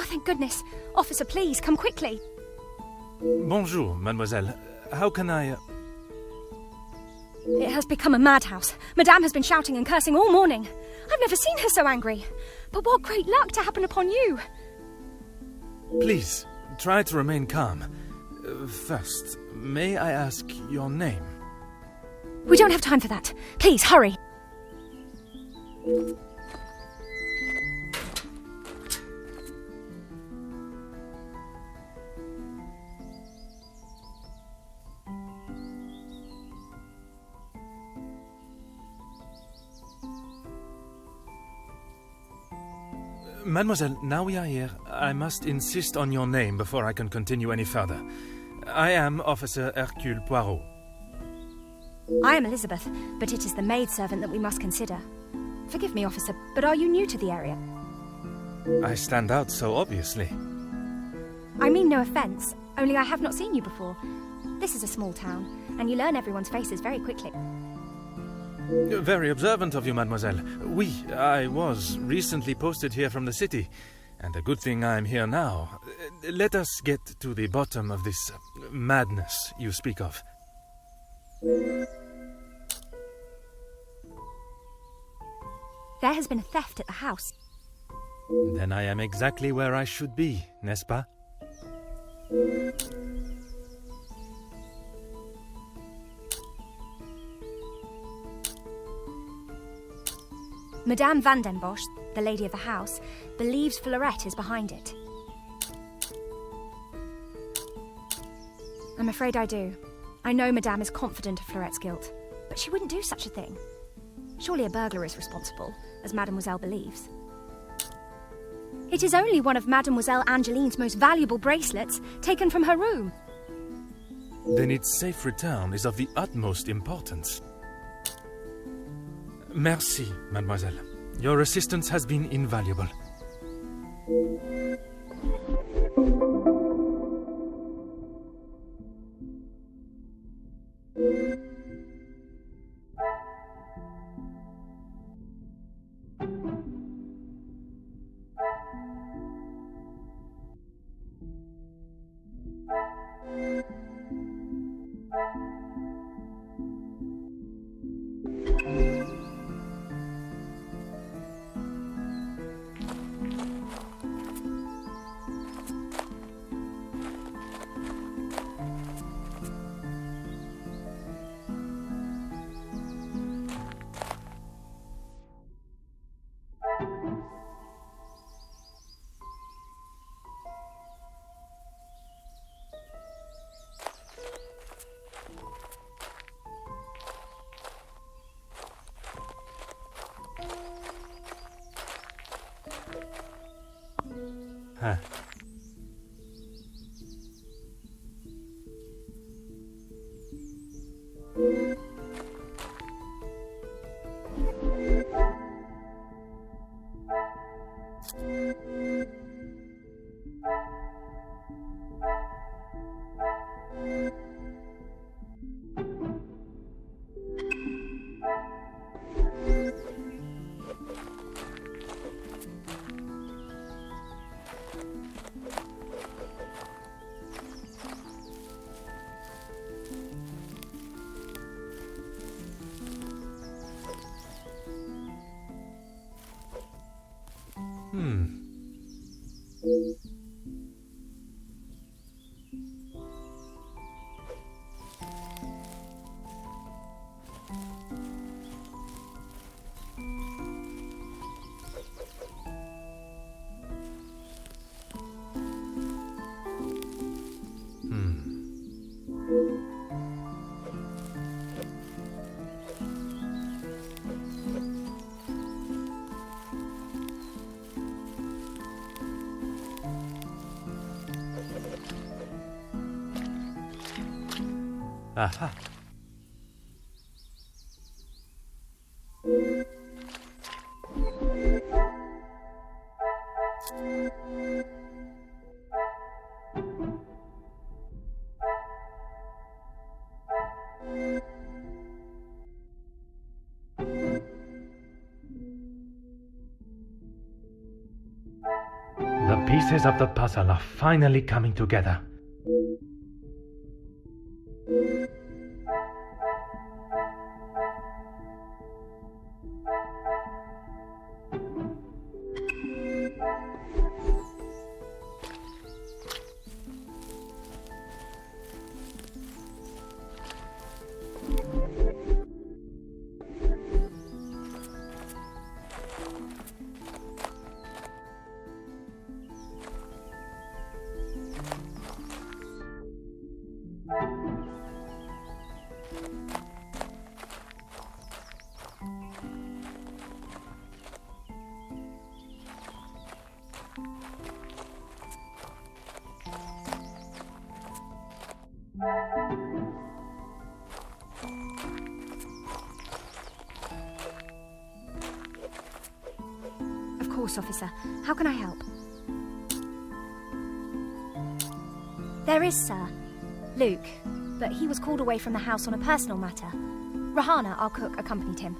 Oh, thank goodness. Officer, please, come quickly. Bonjour, mademoiselle. How can I... It has become a madhouse. Madame has been shouting and cursing all morning. I've never seen her so angry. But what great luck to happen upon you. Please, try to remain calm. First, may I ask your name? We don't have time for that. Please, hurry. Mademoiselle, now we are here, I must insist on your name before I can continue any further. I am Officer Hercule Poirot. I am Elizabeth, but it is the maidservant that we must consider. Forgive me, officer, but are you new to the area? I stand out so obviously. I mean no offence, only I have not seen you before. This is a small town, and you learn everyone's faces very quickly. Very observant of you, mademoiselle. I was recently posted here from the city, and a good thing I'm here now. Let us get to the bottom of this madness you speak of. There has been a theft at the house. Then I am exactly where I should be, n'est-ce pas? Madame Van den Bosch, the lady of the house, believes Fleurette is behind it. I'm afraid I do. I know Madame is confident of Fleurette's guilt, but she wouldn't do such a thing. Surely a burglar is responsible, as Mademoiselle believes. It is only one of Mademoiselle Angeline's most valuable bracelets, taken from her room. Then its safe return is of the utmost importance. Merci, mademoiselle. Your assistance has been invaluable. Huh. Aha. The pieces of the puzzle are finally coming together. Of course, officer. How can I help? There is, sir. Luke, but he was called away from the house on a personal matter. Rahana, our cook, accompanied him.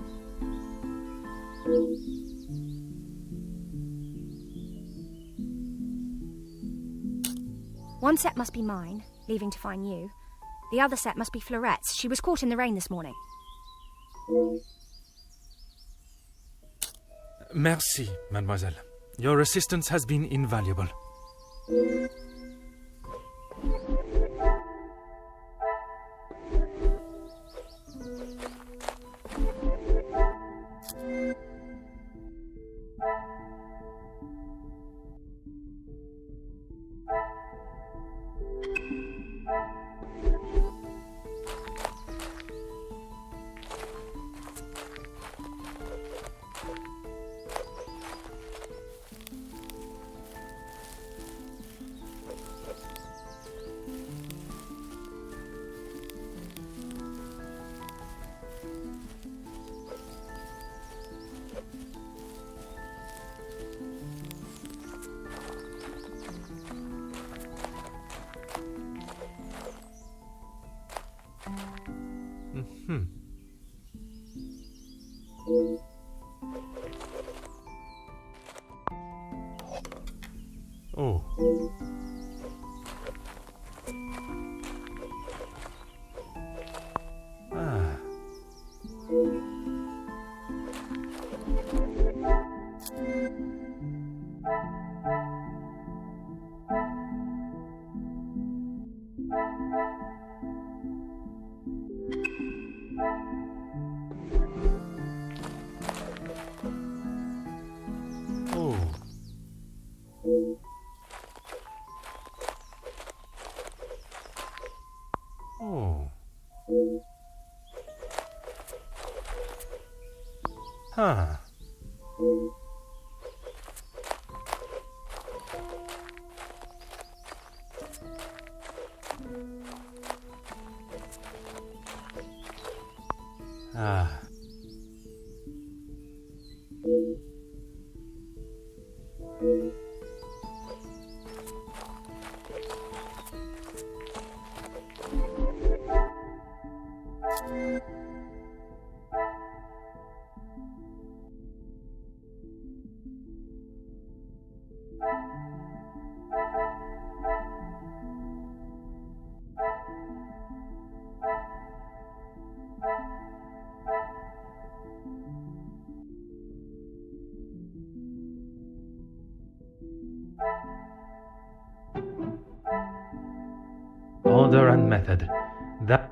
One set must be mine, leaving to find you. The other set must be Florette's. She was caught in the rain this morning. Merci, mademoiselle. Your assistance has been invaluable. Oh. Ah. Oh. Oh. Huh. Ah. Order and method. That...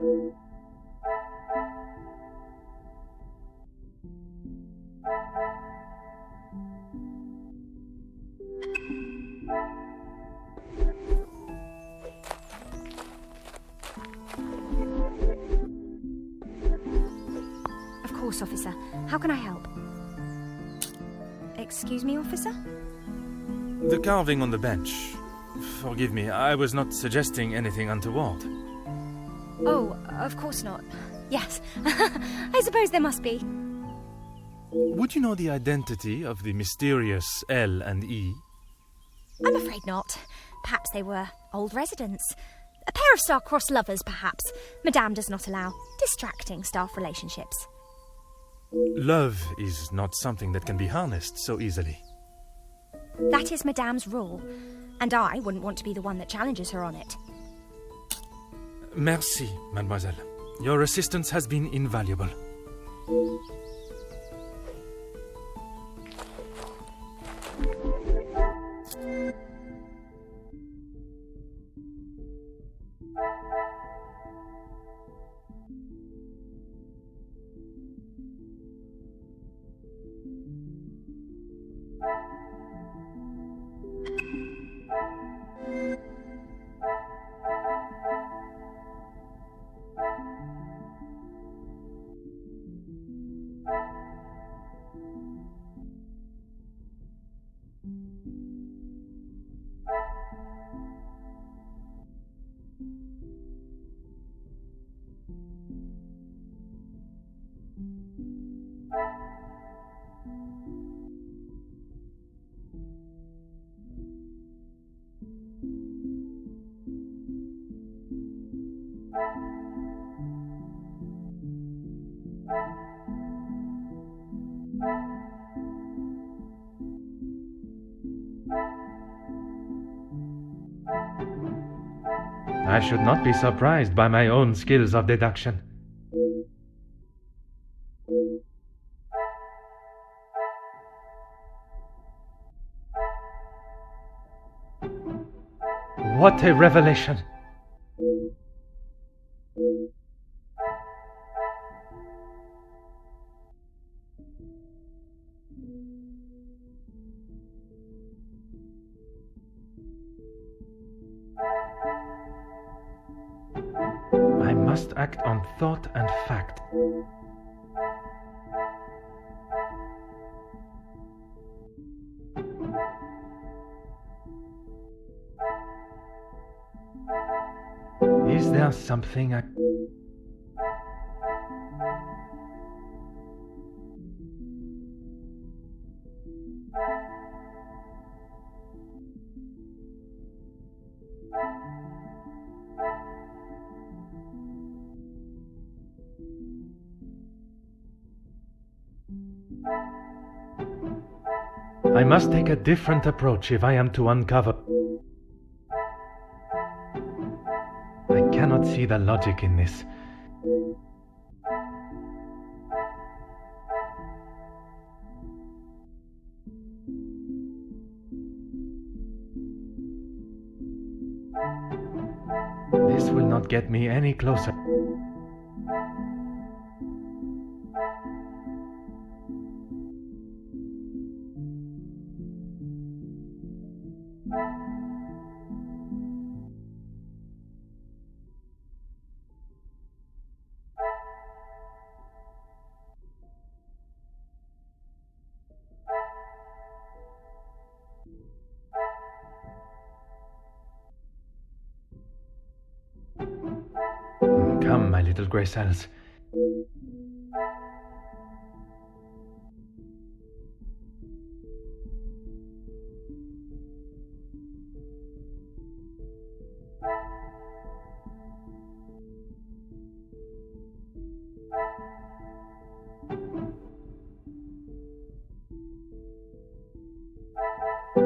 Of course, officer. How can I help? Excuse me, officer? The carving on the bench. Forgive me, I was not suggesting anything untoward. Oh, of course not. Yes. I suppose there must be. Would you know the identity of the mysterious L and E? I'm afraid not. Perhaps they were old residents. A pair of star-crossed lovers, perhaps. Madame does not allow distracting staff relationships. Love is not something that can be harnessed so easily. That is Madame's rule, and I wouldn't want to be the one that challenges her on it. Merci, mademoiselle. Your assistance has been invaluable. I should not be surprised by my own skills of deduction. What a revelation! I must act on thought and fact. Is there something I... I must take a different approach if I am to uncover... I cannot see the logic in this. This will not get me any closer. Come, my little grey cells.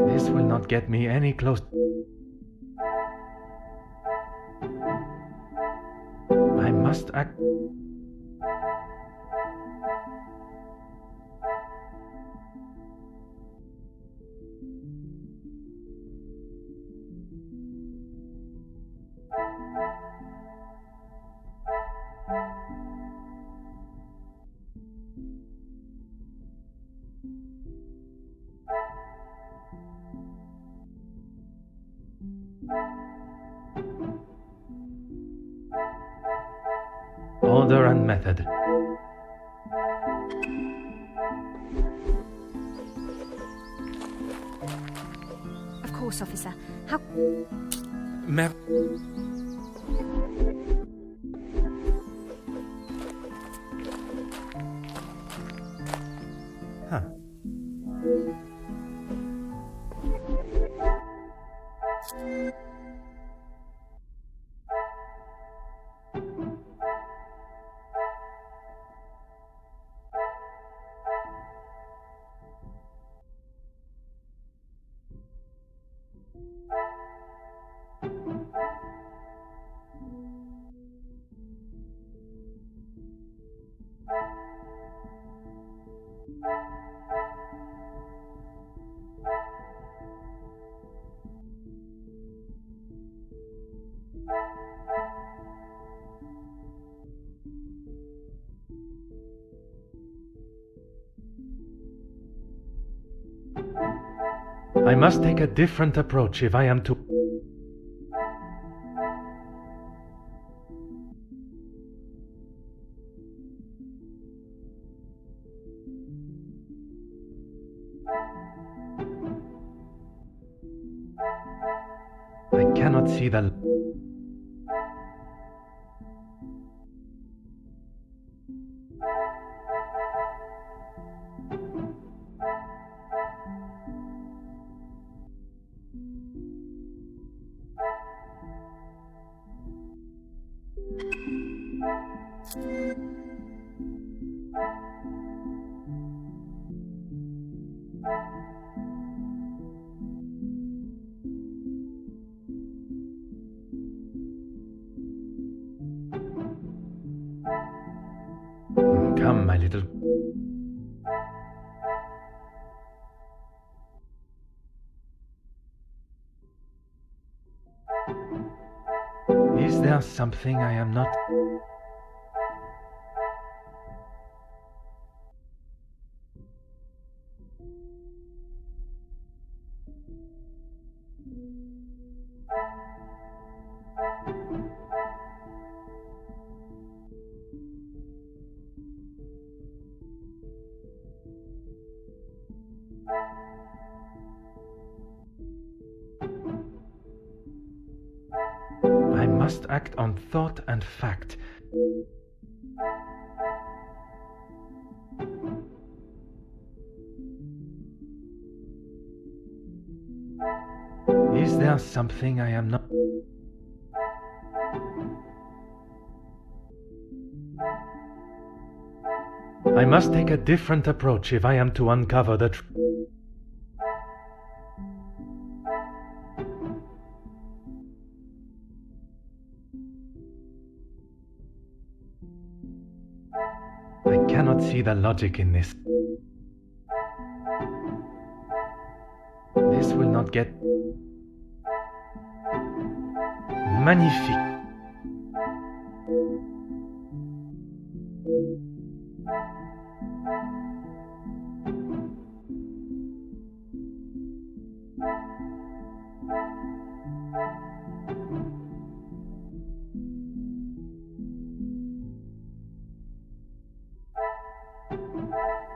This will not get me any closer. I must act... Order and method. Of course, officer. How... Huh. I must take a different approach if I am to... I cannot see the... Come, my little... Is there something I am not... I must act on thought and fact. Is there something I am not... I must take a different approach if I am to uncover the truth. I cannot see the logic in this. This will not get... Magnifique.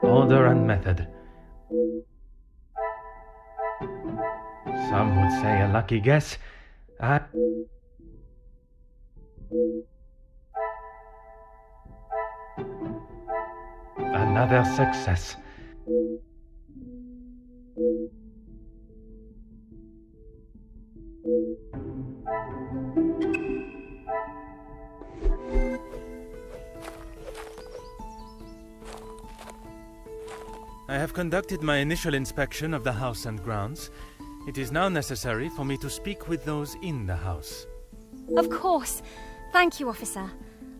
Order and method. Some would say a lucky guess. Another success. I have conducted my initial inspection of the house and grounds. It is now necessary for me to speak with those in the house. Of course. Thank you, officer.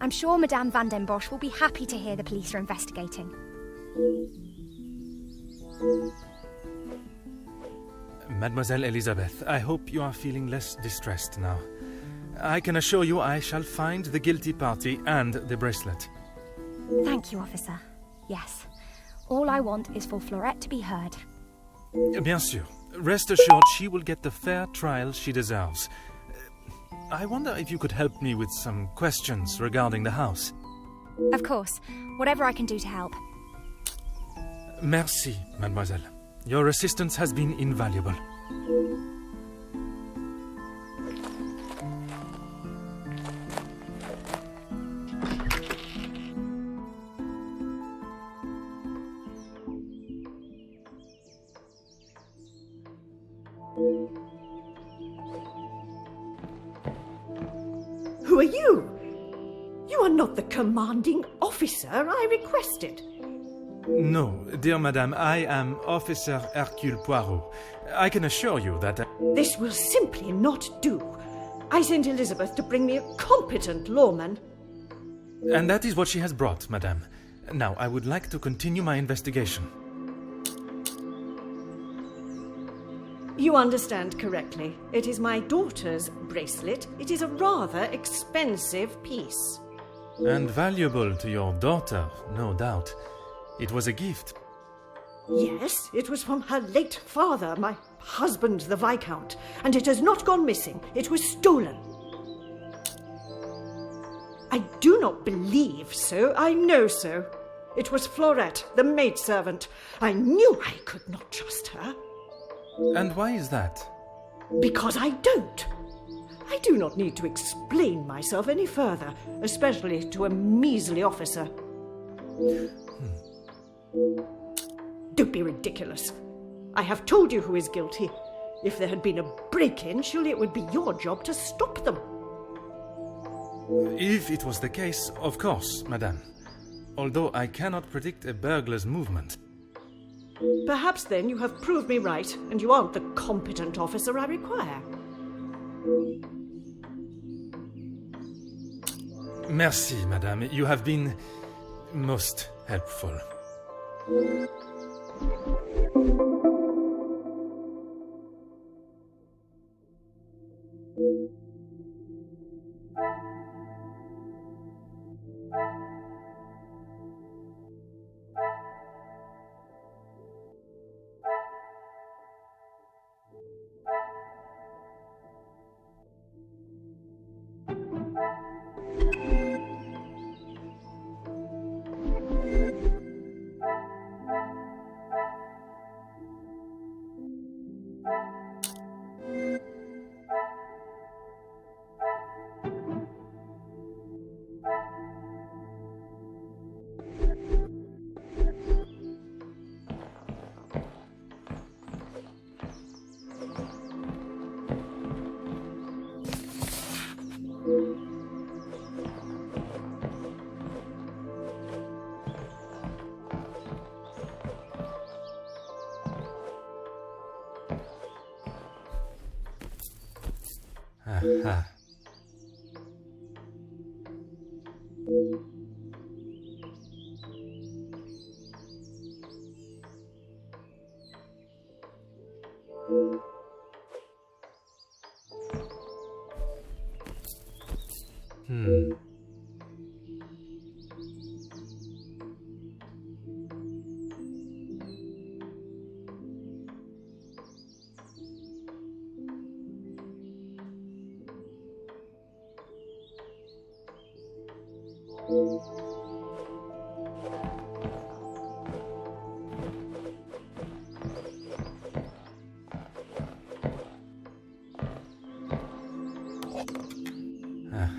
I'm sure Madame Van den Bosch will be happy to hear the police are investigating. Mademoiselle Elizabeth, I hope you are feeling less distressed now. I can assure you I shall find the guilty party and the bracelet. Thank you, officer. Yes. All I want is for Florette to be heard. Bien sûr. Rest assured she will get the fair trial she deserves. I wonder if you could help me with some questions regarding the house. Of course. Whatever I can do to help. Merci, mademoiselle. Your assistance has been invaluable. Who are you? You are not the commanding officer I requested. No, dear madame, I am Officer Hercule Poirot. I can assure you that... This will simply not do. I sent Elizabeth to bring me a competent lawman. And that is what she has brought, madame. Now, I would like to continue my investigation. You understand correctly. It is my daughter's bracelet. It is a rather expensive piece. And valuable to your daughter, no doubt. It was a gift. Yes, it was from her late father, my husband, the Viscount, and it has not gone missing. It was stolen. I do not believe so. I know so. It was Florette, the maidservant. I knew I could not trust her. And why is that? Because I don't. I do not need to explain myself any further, especially to a measly officer. Don't be ridiculous. I have told you who is guilty. If there had been a break-in, surely it would be your job to stop them. If it was the case, of course, madame. Although I cannot predict a burglar's movement. Perhaps then you have proved me right, and you aren't the competent officer I require. Merci, madame. You have been most helpful. Aha.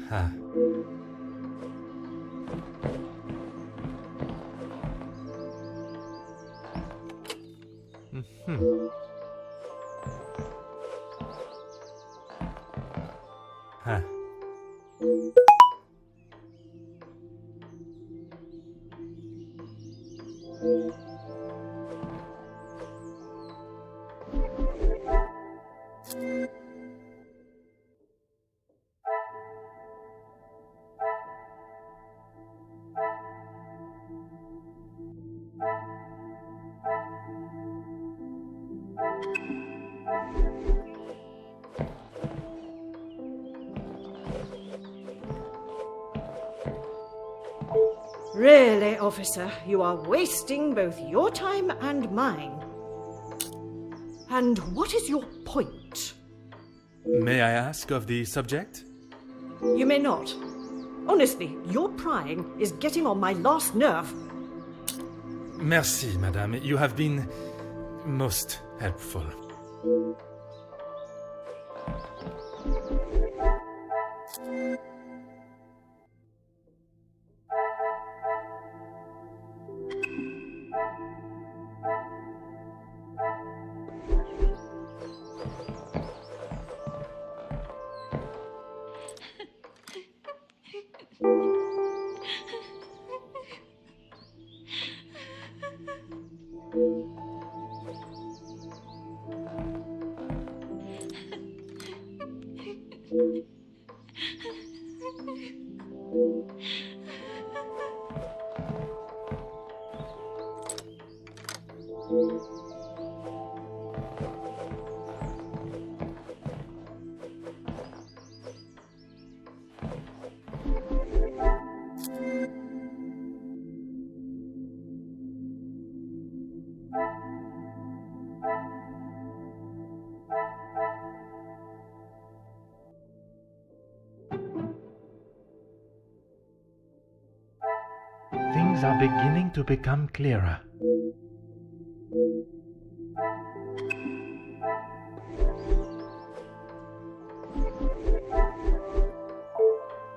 Aha. Ha. Really, officer, you are wasting both your time and mine. And what is your point? May I ask of the subject? You may not. Honestly, your prying is getting on my last nerve. Merci, madame. You have been most helpful. things are beginning to become clearer.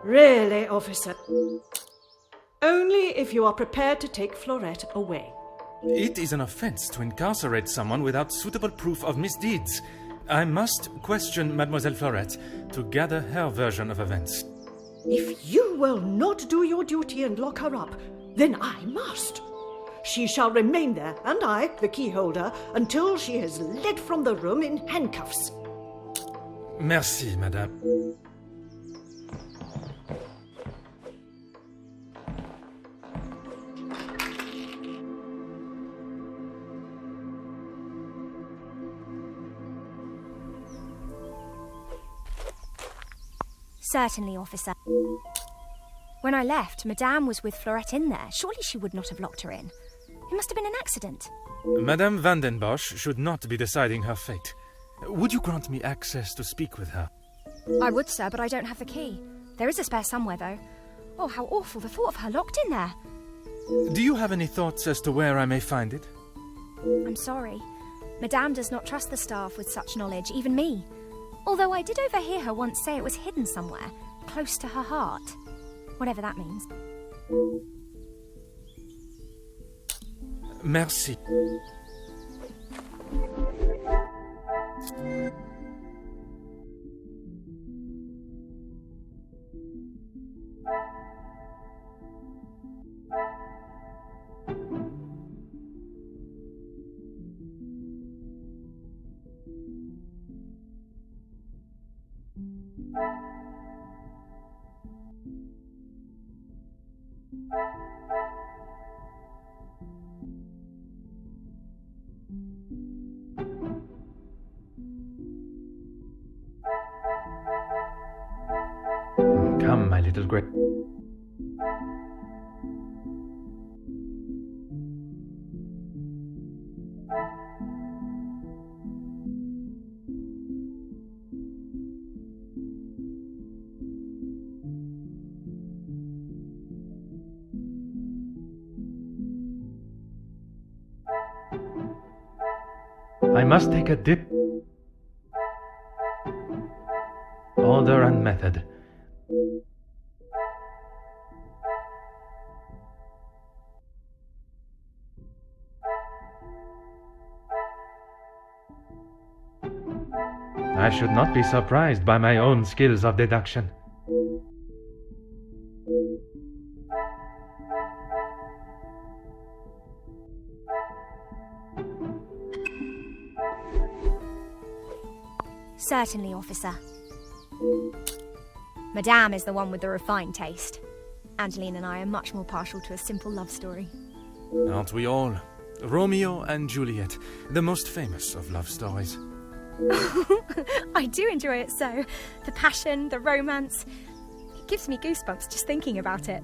Really, officer? Only if you are prepared to take Florette away. It is an offense to incarcerate someone without suitable proof of misdeeds. I must question Mademoiselle Florette to gather her version of events. If you will not do your duty and lock her up, then I must. She shall remain there, and I, the keyholder, until she is led from the room in handcuffs. Merci, madame. Certainly, officer. When I left, Madame was with Florette in there. Surely she would not have locked her in. It must have been an accident. Madame Van den Bosch should not be deciding her fate. Would you grant me access to speak with her? I would, sir, but I don't have the key. There is a spare somewhere, though. Oh, how awful, the thought of her locked in there. Do you have any thoughts as to where I may find it? I'm sorry. Madame does not trust the staff with such knowledge, even me. Although I did overhear her once say it was hidden somewhere, close to her heart. Whatever that means. Merci. Come, my little grape. I must take a dip. Order and method. I should not be surprised by my own skills of deduction. Certainly, officer. Madame is the one with the refined taste. Angeline and I are much more partial to a simple love story. Aren't we all? Romeo and Juliet, the most famous of love stories. I do enjoy it so. The passion, the romance. It gives me goosebumps just thinking about it.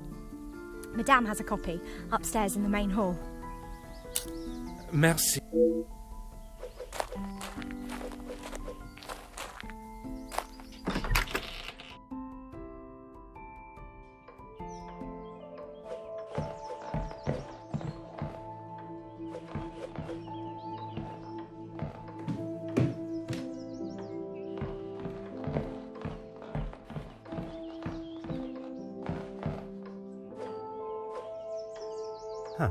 Madame has a copy upstairs in the main hall. Merci. Huh.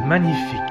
Magnifique.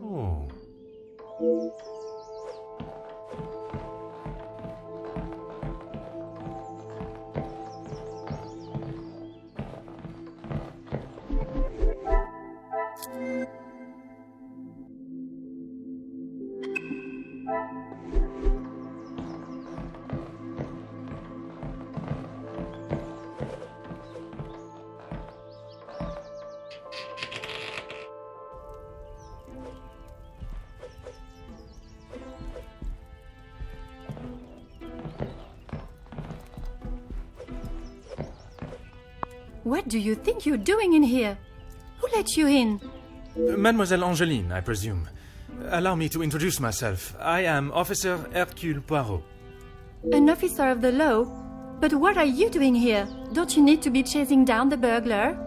Oh. What do you think you're doing in here? Who let you in? Mademoiselle Angeline, I presume. Allow me to introduce myself. I am Officer Hercule Poirot. An officer of the law? But what are you doing here? Don't you need to be chasing down the burglar?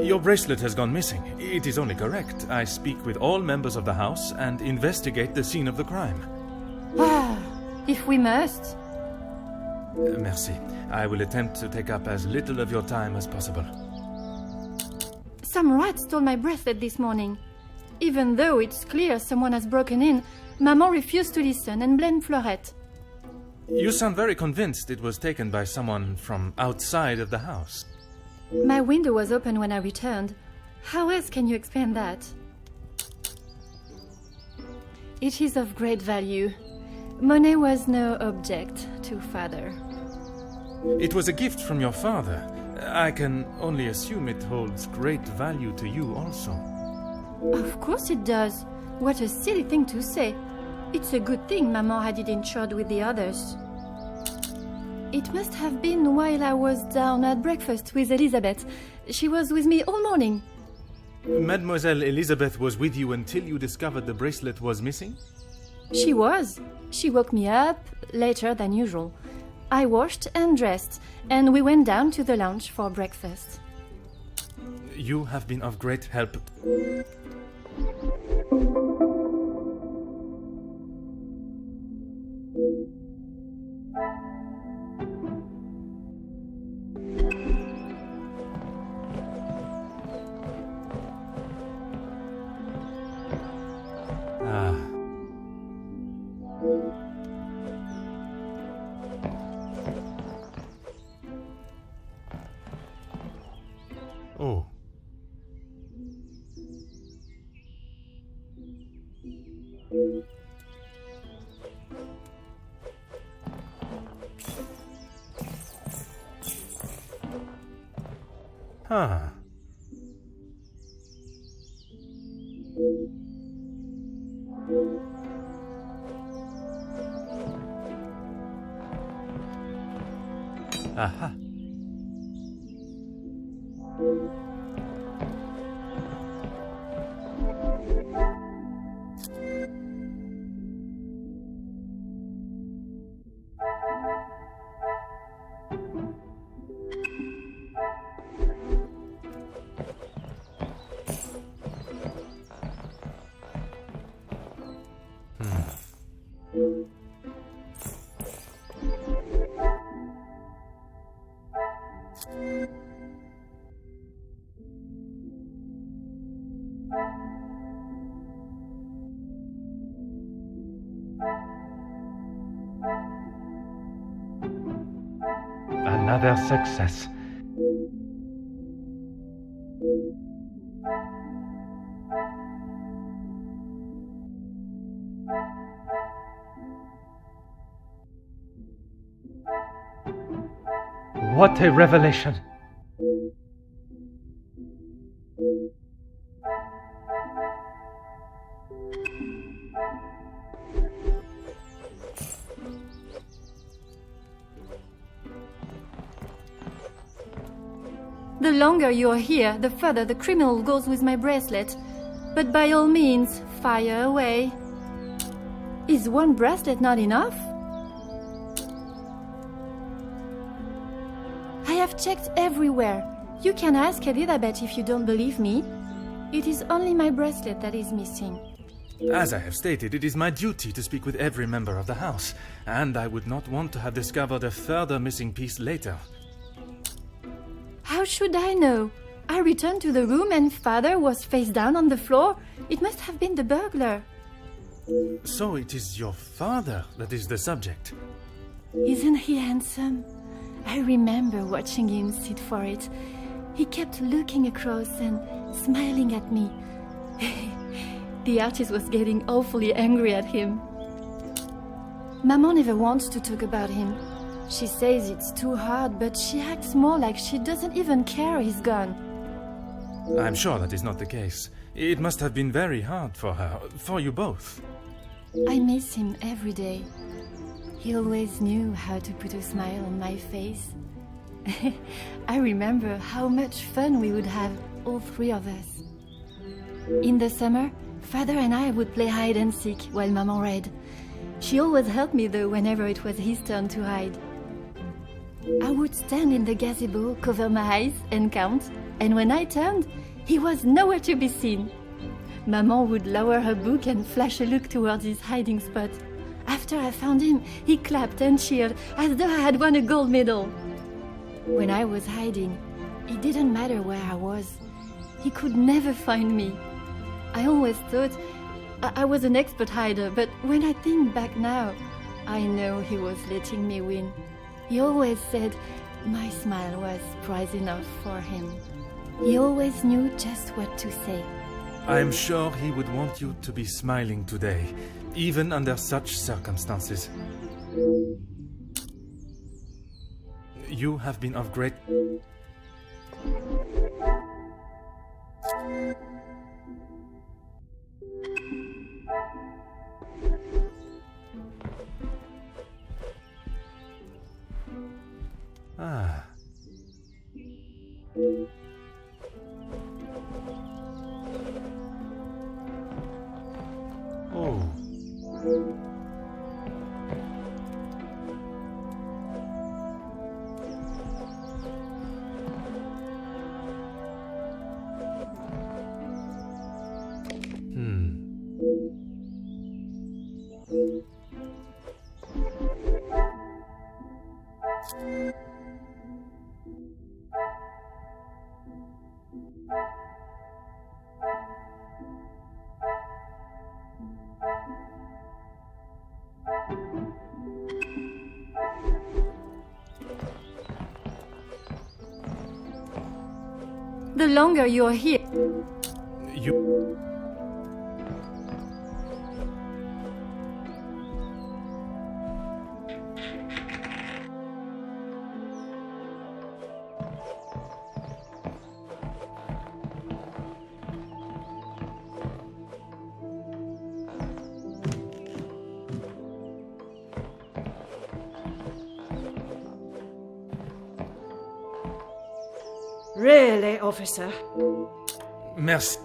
Your bracelet has gone missing. It is only correct. I speak with all members of the house and investigate the scene of the crime. Ah, if we must. Merci. I will attempt to take up as little of your time as possible. Some rat stole my bracelet this morning. Even though it's clear someone has broken in, Maman refused to listen and blamed Fleurette. You sound very convinced it was taken by someone from outside of the house. My window was open when I returned. How else can you explain that? It is of great value. Money was no object to father. It was a gift from your father. I can only assume it holds great value to you also. Of course it does. What a silly thing to say. It's a good thing Maman had it insured with the others. It must have been while I was down at breakfast with Elizabeth. She was with me all morning. Mademoiselle Elizabeth was with you until you discovered the bracelet was missing? She was. She woke me up later than usual. I washed and dressed, and we went down to the lounge for breakfast. You have been of great help. Oh. Huh. Aha. Another success. What a revelation! The longer you're here, the further the criminal goes with my bracelet. But by all means, fire away. Is one bracelet not enough? I have checked everywhere. You can ask Elizabeth if you don't believe me. It is only my bracelet that is missing. As I have stated, it is my duty to speak with every member of the house, and I would not want to have discovered a further missing piece later. How should I know? I returned to the room and father was face down on the floor. It must have been the burglar. So it is your father that is the subject. Isn't he handsome? I remember watching him sit for it. He kept looking across and smiling at me. The artist was getting awfully angry at him. Maman never wants to talk about him. She says it's too hard, but she acts more like she doesn't even care he's gone. I'm sure that is not the case. It must have been very hard for her, for you both. I miss him every day. He always knew how to put a smile on my face. I remember how much fun we would have, all three of us. In the summer, Father and I would play hide and seek while Maman read. She always helped me though whenever it was his turn to hide. I would stand in the gazebo, cover my eyes and count, and when I turned, he was nowhere to be seen. Maman would lower her book and flash a look towards his hiding spot. After I found him, he clapped and cheered as though I had won a gold medal. When I was hiding, it didn't matter where I was. He could never find me. I always thought I was an expert hider, but when I think back now, I know he was letting me win. He always said my smile was prize enough for him. He always knew just what to say. I'm sure he would want you to be smiling today, even under such circumstances. You have been of great... Ah. Oh. The longer you're here... You... Really, officer? Merci.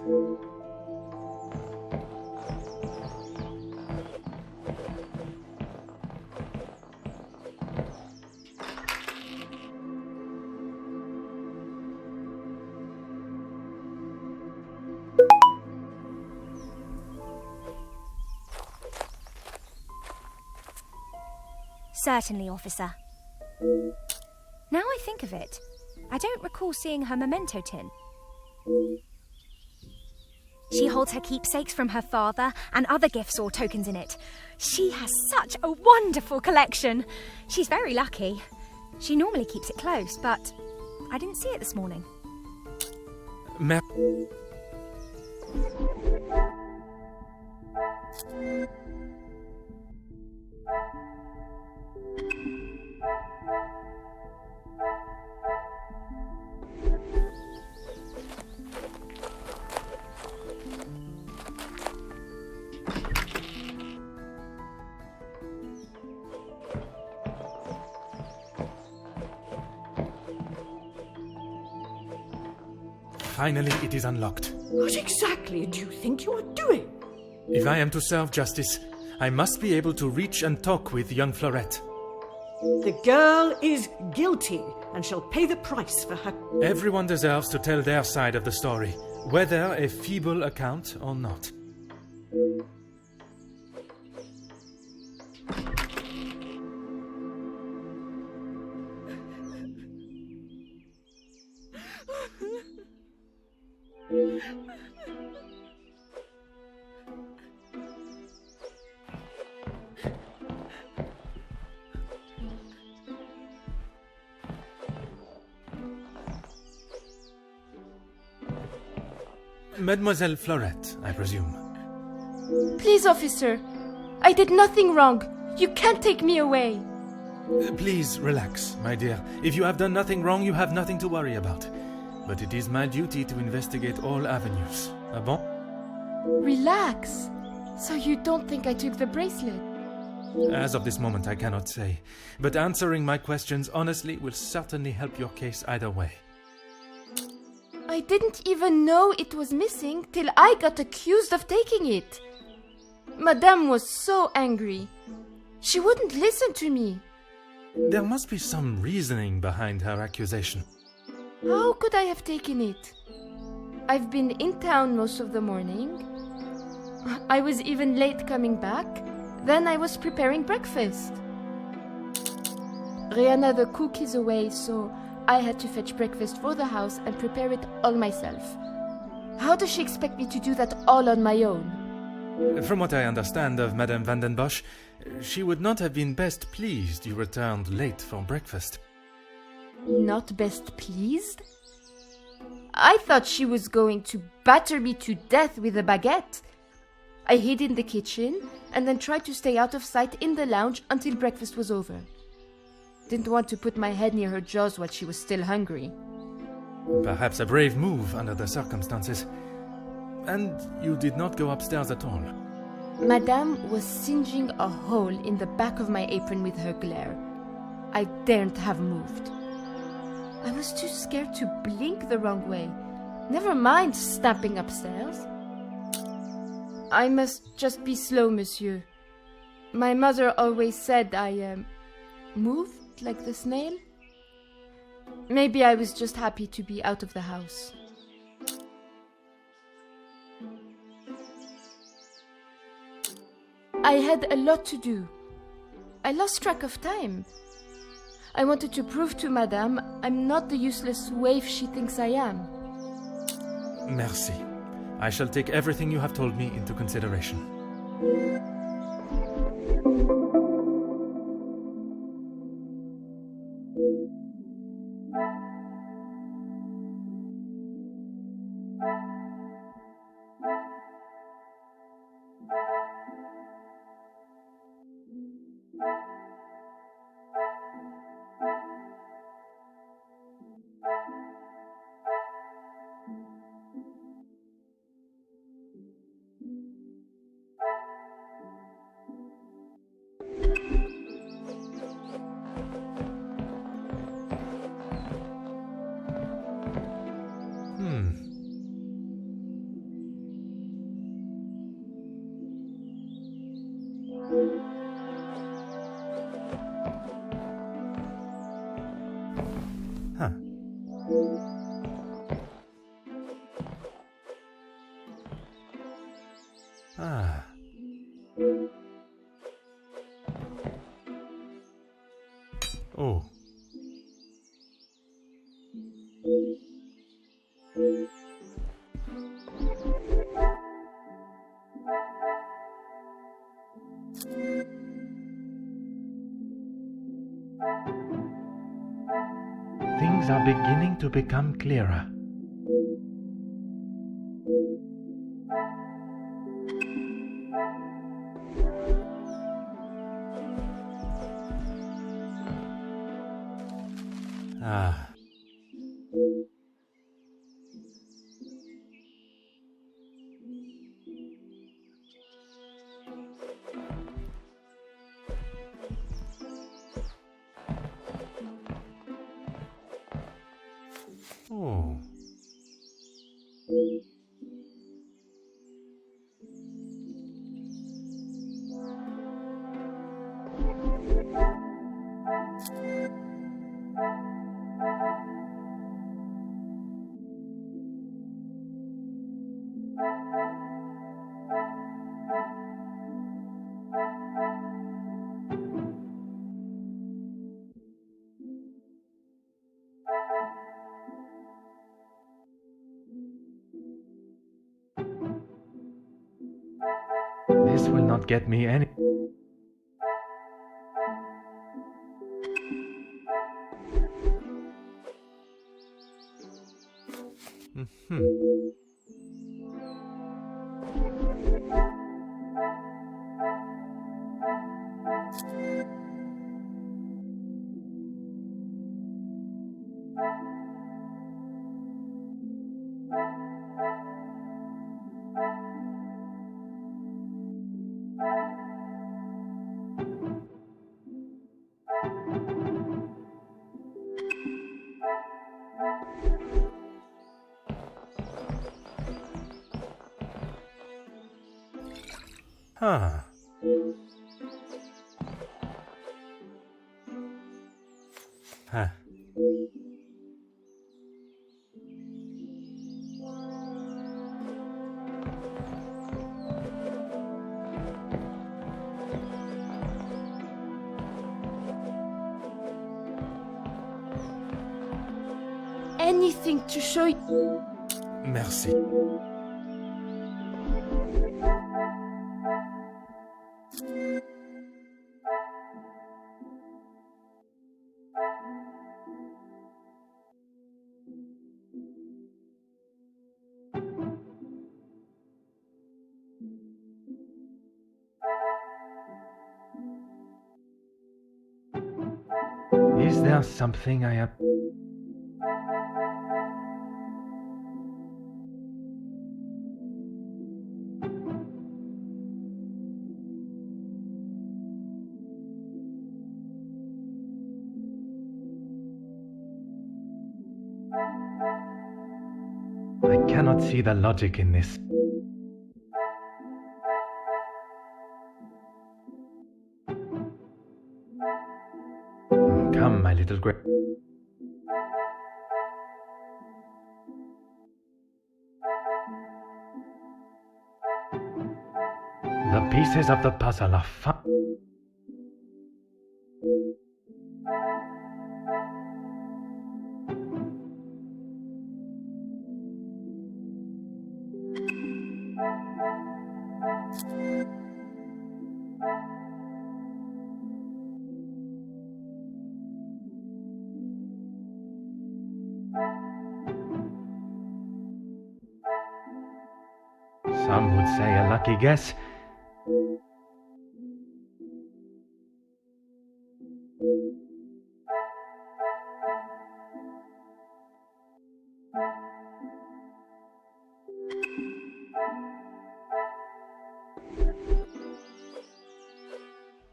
Certainly, officer. Now I think of it, I don't recall seeing her memento tin. She holds her keepsakes from her father and other gifts or tokens in it. She has such a wonderful collection. She's very lucky. She normally keeps it close, but I didn't see it this morning. Finally, it is unlocked. What exactly do you think you are doing? If I am to serve justice, I must be able to reach and talk with young Florette. The girl is guilty and shall pay the price for her... Everyone deserves to tell their side of the story, whether a feeble account or not. Mademoiselle Florette, I presume. Please, officer. I did nothing wrong. You can't take me away. Please relax, my dear. If you have done nothing wrong, you have nothing to worry about. But it is my duty to investigate all avenues. Ah bon? Relax. So you don't think I took the bracelet? As of this moment, I cannot say. But answering my questions honestly will certainly help your case either way. I didn't even know it was missing till I got accused of taking it. Madame was so angry. She wouldn't listen to me. There must be some reasoning behind her accusation. How could I have taken it? I've been in town most of the morning. I was even late coming back. Then I was preparing breakfast. Rihanna the cook is away, so I had to fetch breakfast for the house and prepare it all myself. How does she expect me to do that all on my own? From what I understand of Madame van den Bosch, she would not have been best pleased you returned late for breakfast. Not best pleased? I thought she was going to batter me to death with a baguette. I hid in the kitchen and then tried to stay out of sight in the lounge until breakfast was over. Didn't want to put my head near her jaws while she was still hungry. Perhaps a brave move under the circumstances. And you did not go upstairs at all? Madame was singeing a hole in the back of my apron with her glare. I daren't have moved. I was too scared to blink the wrong way. Never mind stamping upstairs. I must just be slow, monsieur. My mother always said I moved like the snail. Maybe I was just happy to be out of the house. I had a lot to do. I lost track of time. I wanted to prove to Madame I'm not the useless waif she thinks I am. Merci. I shall take everything you have told me into consideration. Huh. Ah. Oh. Things are beginning to become clearer. Ah. Oh. This will not get me any... Huh. Huh. Anything to show you. Merci. Is there something I have... I cannot see the logic in this. Come, my little grape. The pieces of the puzzle are fun. Some would say a lucky guess.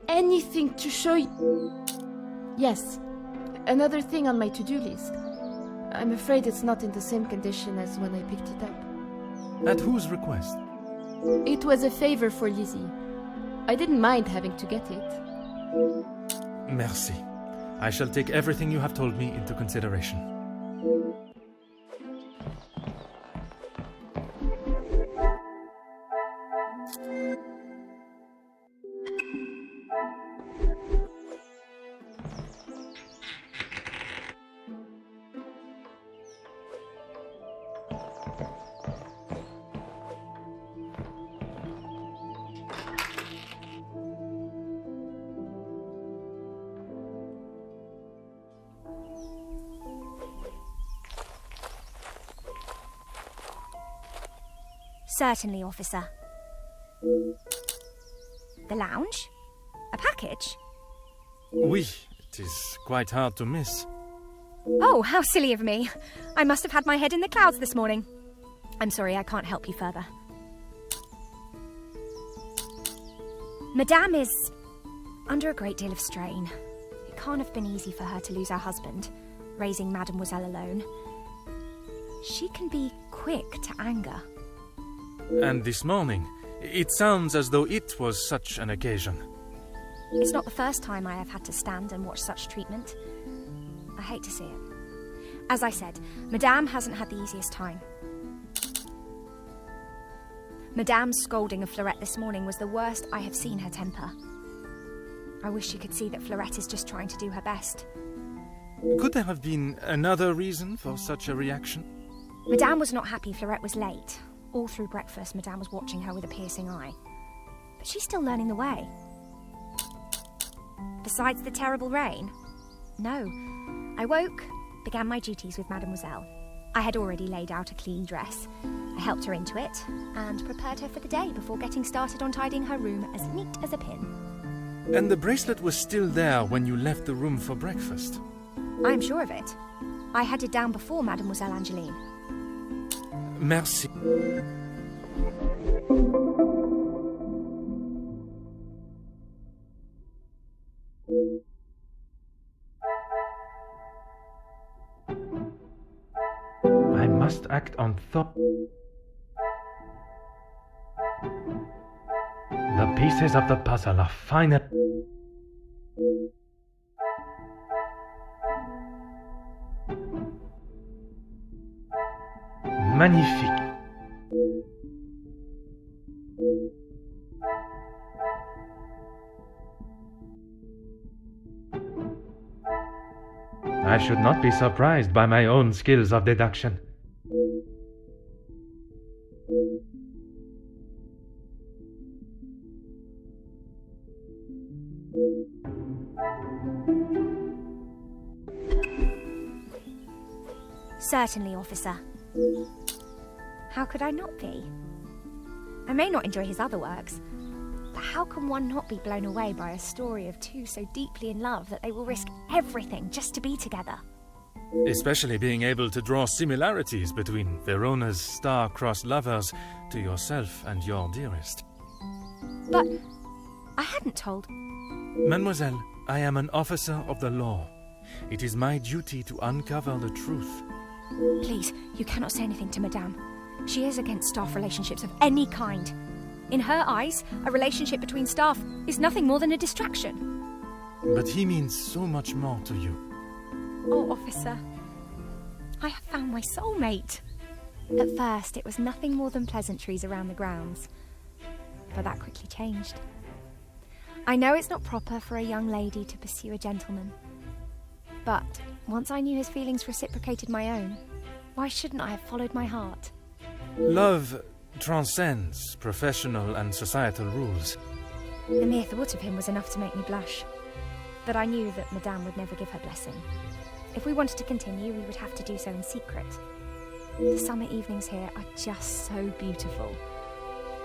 Anything to show you. Yes, another thing on my to-do list. I'm afraid it's not in the same condition as when I picked it up. At whose request? It was a favor for Lizzie. I didn't mind having to get it. Merci. I shall take everything you have told me into consideration. Certainly, officer. The lounge? A package? Oui, it is quite hard to miss. Oh, how silly of me. I must have had my head in the clouds this morning. I'm sorry, I can't help you further. Madame is under a great deal of strain. It can't have been easy for her to lose her husband, raising Mademoiselle alone. She can be quick to anger. And this morning, it sounds as though it was such an occasion. It's not the first time I have had to stand and watch such treatment. I hate to see it. As I said, Madame hasn't had the easiest time. Madame's scolding of Fleurette this morning was the worst I have seen her temper. I wish you could see that Fleurette is just trying to do her best. Could there have been another reason for such a reaction? Madame was not happy Fleurette was late. All through breakfast, Madame was watching her with a piercing eye. But she's still learning the way. Besides the terrible rain? No. I woke, began my duties with Mademoiselle. I had already laid out a clean dress. I helped her into it, and prepared her for the day before getting started on tidying her room as neat as a pin. And the bracelet was still there when you left the room for breakfast? I'm sure of it. I had it down before Mademoiselle Angeline. Merci. I must act on thought. The The pieces of the puzzle are fine. Magnifique. I should not be surprised by my own skills of deduction. Certainly, officer. How could I not be? I may not enjoy his other works, but how can one not be blown away by a story of two so deeply in love that they will risk everything just to be together? Especially being able to draw similarities between Verona's star-crossed lovers to yourself and your dearest. But I hadn't told. Mademoiselle, I am an officer of the law. It is my duty to uncover the truth. Please, you cannot say anything to Madame. She is against staff relationships of any kind. In her eyes, a relationship between staff is nothing more than a distraction. But he means so much more to you. Oh, officer, I have found my soulmate. At first, it was nothing more than pleasantries around the grounds. But that quickly changed. I know it's not proper for a young lady to pursue a gentleman. But once I knew his feelings reciprocated my own, why shouldn't I have followed my heart? Love transcends professional and societal rules. The mere thought of him was enough to make me blush. But I knew that Madame would never give her blessing. If we wanted to continue, we would have to do so in secret. The summer evenings here are just so beautiful.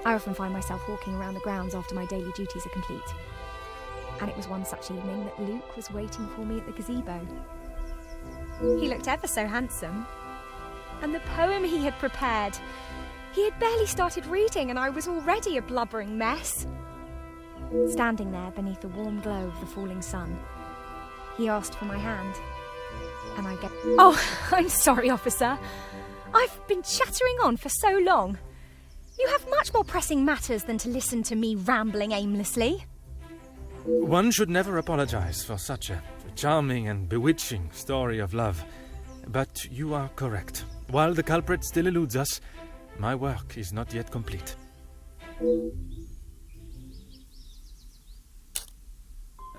I often find myself walking around the grounds after my daily duties are complete. And it was one such evening that Luke was waiting for me at the gazebo. He looked ever so handsome. And the poem he had prepared, he had barely started reading and I was already a blubbering mess. Standing there beneath the warm glow of the falling sun, he asked for my hand. And I gave... Oh, I'm sorry, officer. I've been chattering on for so long. You have much more pressing matters than to listen to me rambling aimlessly. One should never apologize for such a charming and bewitching story of love. But you are correct. While the culprit still eludes us, my work is not yet complete.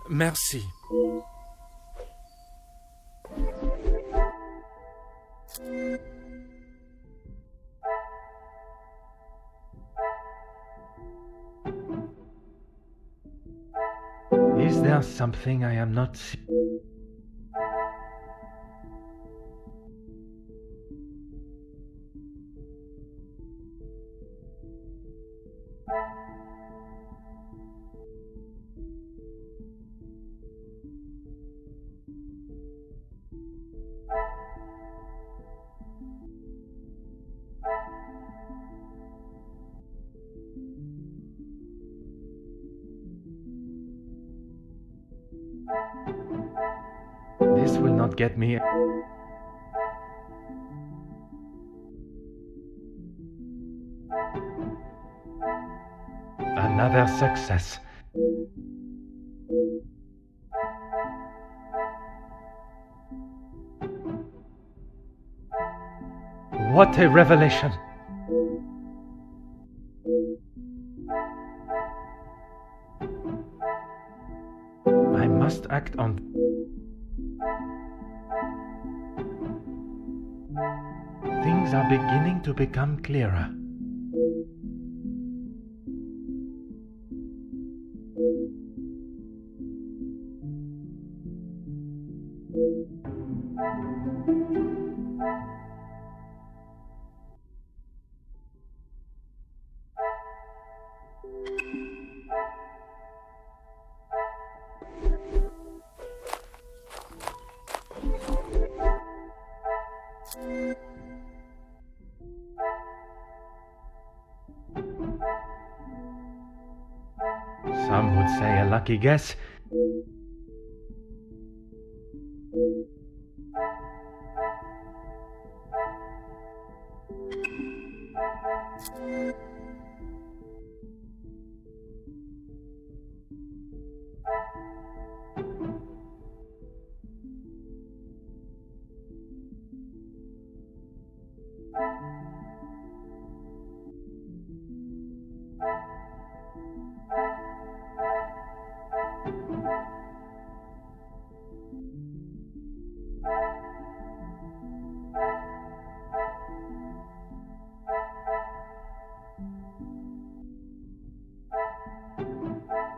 Merci. Is there something I am not seeing? This will not get me. Another success. What a revelation! I must act on... Things are beginning to become clearer. Some would say a lucky guess.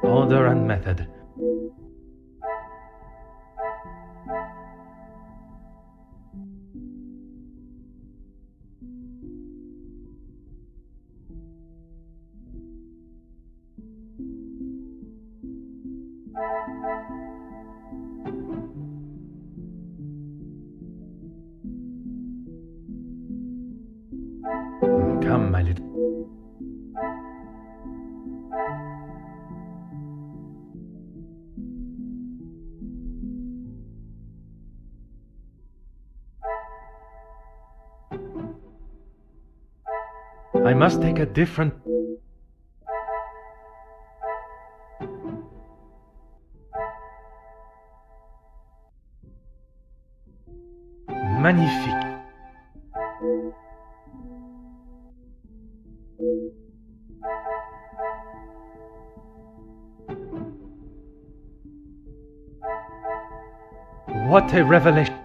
Order and method. Come, my little... I must take a different... Magnifique. What a revelation.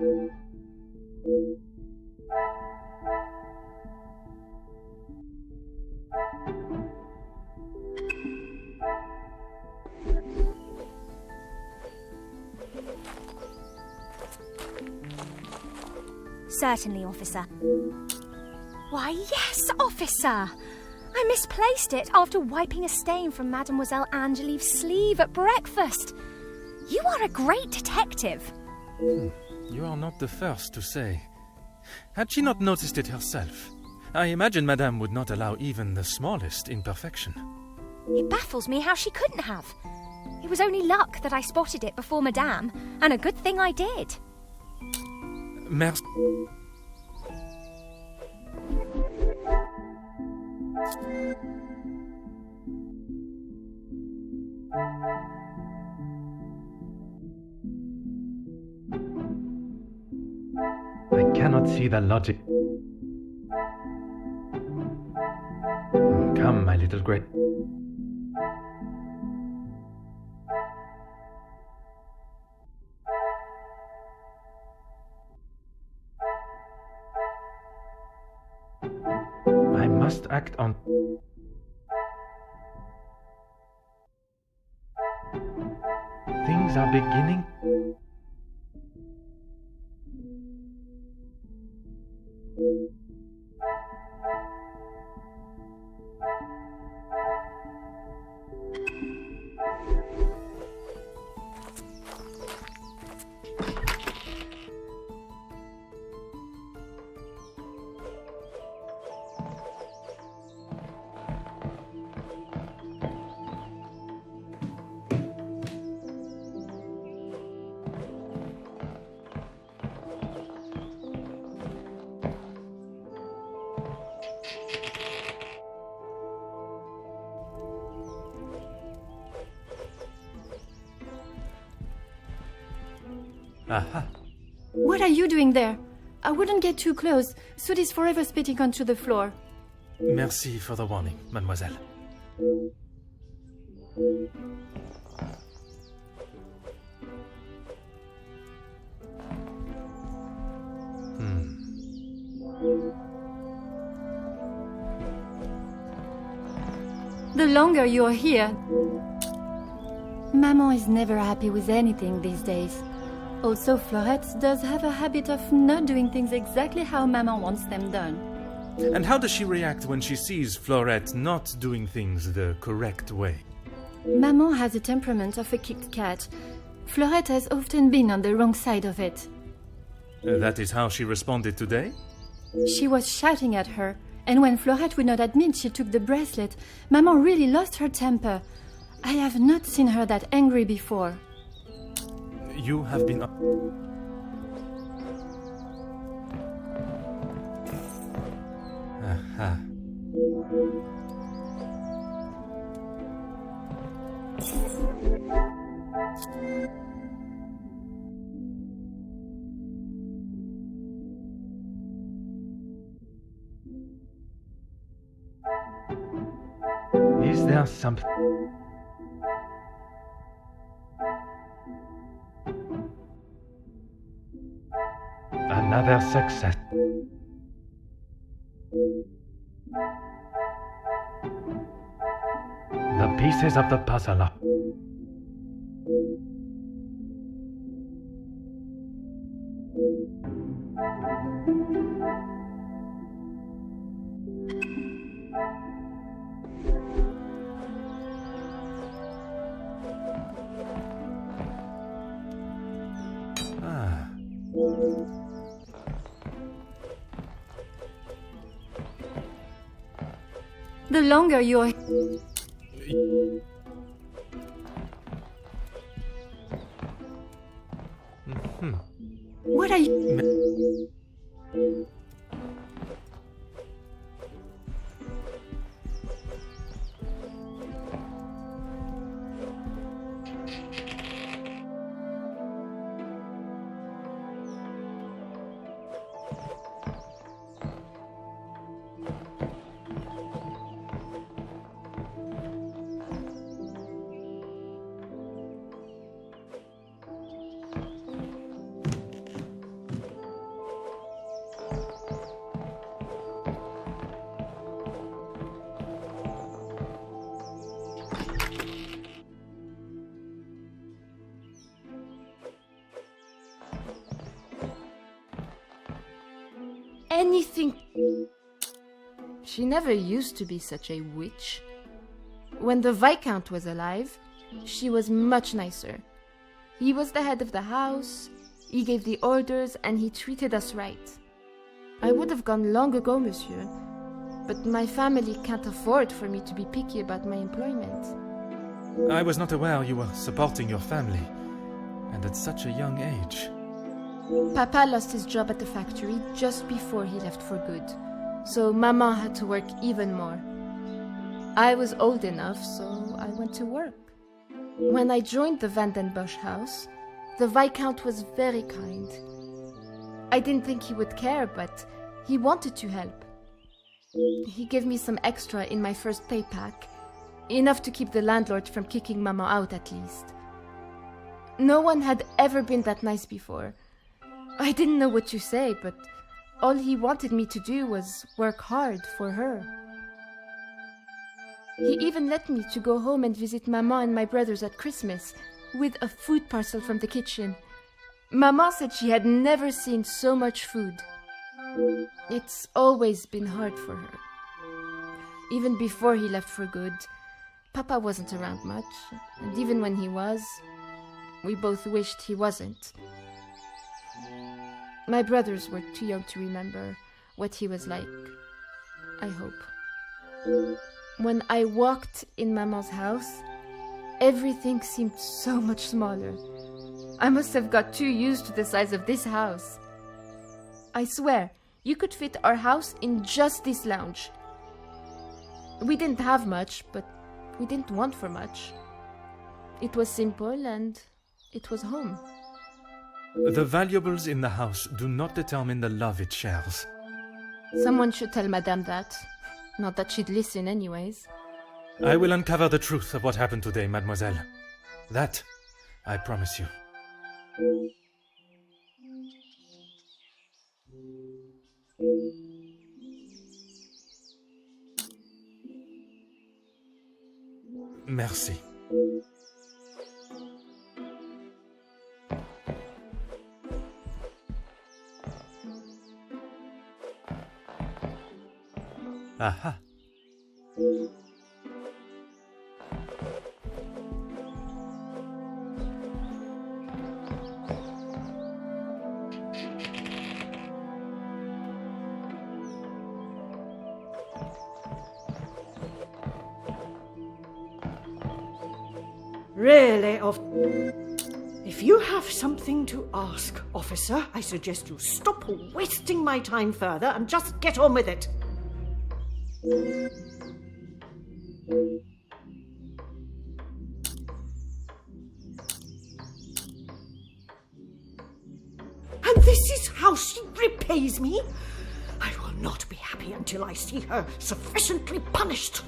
Certainly, officer. Why, yes, officer! I misplaced it after wiping a stain from Mademoiselle Angelieve's sleeve at breakfast. You are a great detective. You are not the first to say. Had she not noticed it herself, I imagine Madame would not allow even the smallest imperfection. It baffles me how she couldn't have. It was only luck that I spotted it before Madame, and a good thing I did. Merci. I cannot see the logic. Come, my little great... I must act on... Things are beginning... Aha. What are you doing there? I wouldn't get too close. Soot is forever spitting onto the floor. Merci for the warning, mademoiselle. The longer you're here... Maman is never happy with anything these days. Also, Florette does have a habit of not doing things exactly how Maman wants them done. And how does she react when she sees Florette not doing things the correct way? Maman has the temperament of a kicked cat. Florette has often been on the wrong side of it. That is how she responded today? She was shouting at her, and when Florette would not admit she took the bracelet, Maman really lost her temper. I have not seen her that angry before. You have been... Aha. Is there some... Another success. The pieces of the puzzle are... The longer you're... What are you... Anything... She never used to be such a witch. When the Viscount was alive, she was much nicer. He was the head of the house, he gave the orders, and he treated us right. I would have gone long ago, monsieur, but my family can't afford for me to be picky about my employment. I was not aware you were supporting your family, and at such a young age. Papa lost his job at the factory just before he left for good, so Mama had to work even more. I was old enough, so I went to work. When I joined the Vandenbosch house, the Viscount was very kind. I didn't think he would care, but he wanted to help. He gave me some extra in my first pay pack, enough to keep the landlord from kicking Mama out at least. No one had ever been that nice before. I didn't know what to say, but all he wanted me to do was work hard for her. He even let me to go home and visit Mama and my brothers at Christmas, with a food parcel from the kitchen. Mama said she had never seen so much food. It's always been hard for her. Even before he left for good, Papa wasn't around much, and even when he was, we both wished he wasn't. My brothers were too young to remember what he was like, I hope. When I walked in Mama's house, everything seemed so much smaller. I must have got too used to the size of this house. I swear, you could fit our house in just this lounge. We didn't have much, but we didn't want for much. It was simple and it was home. The valuables in the house do not determine the love it shares. Someone should tell Madame that. Not that she'd listen anyways. I will uncover the truth of what happened today, mademoiselle. That, I promise you. Merci. Aha. Really, if you have something to ask, officer, I suggest you stop wasting my time further and just get on with it. And this is how she repays me? I will not be happy until I see her sufficiently punished.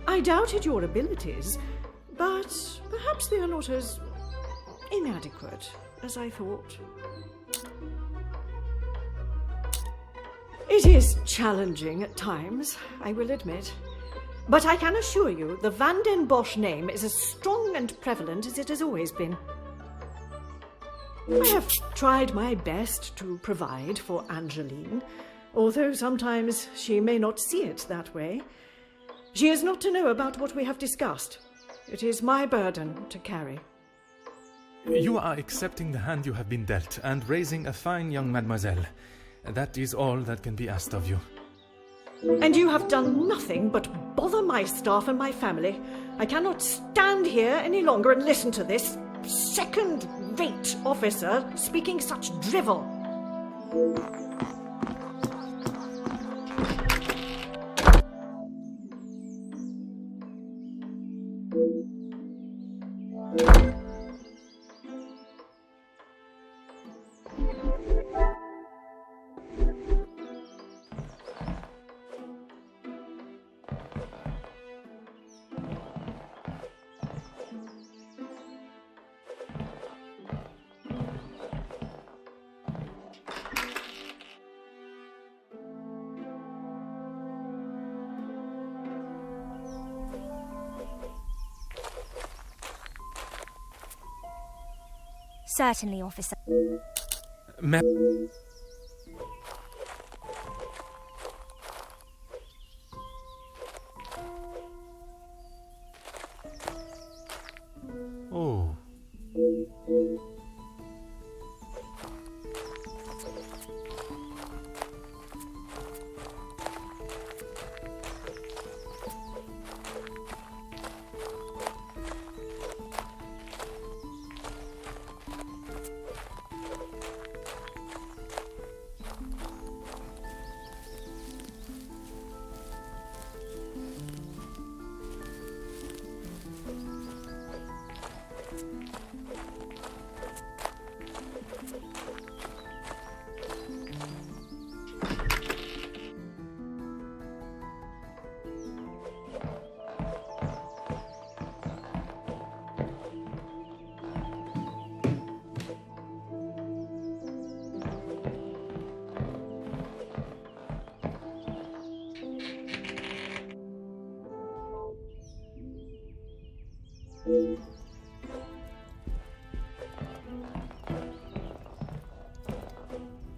I doubted your abilities, but perhaps they are not as inadequate as I thought. It is challenging at times, I will admit. But I can assure you the Van den Bosch name is as strong and prevalent as it has always been. I have tried my best to provide for Angeline, although sometimes she may not see it that way. She is not to know about what we have discussed. It is my burden to carry. You are accepting the hand you have been dealt and raising a fine young mademoiselle. That is all that can be asked of you. And you have done nothing but bother my staff and my family. I cannot stand here any longer and listen to this second-rate officer speaking such drivel. Certainly, officer. Oh.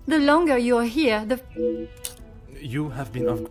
The longer you're here, the... You have been of...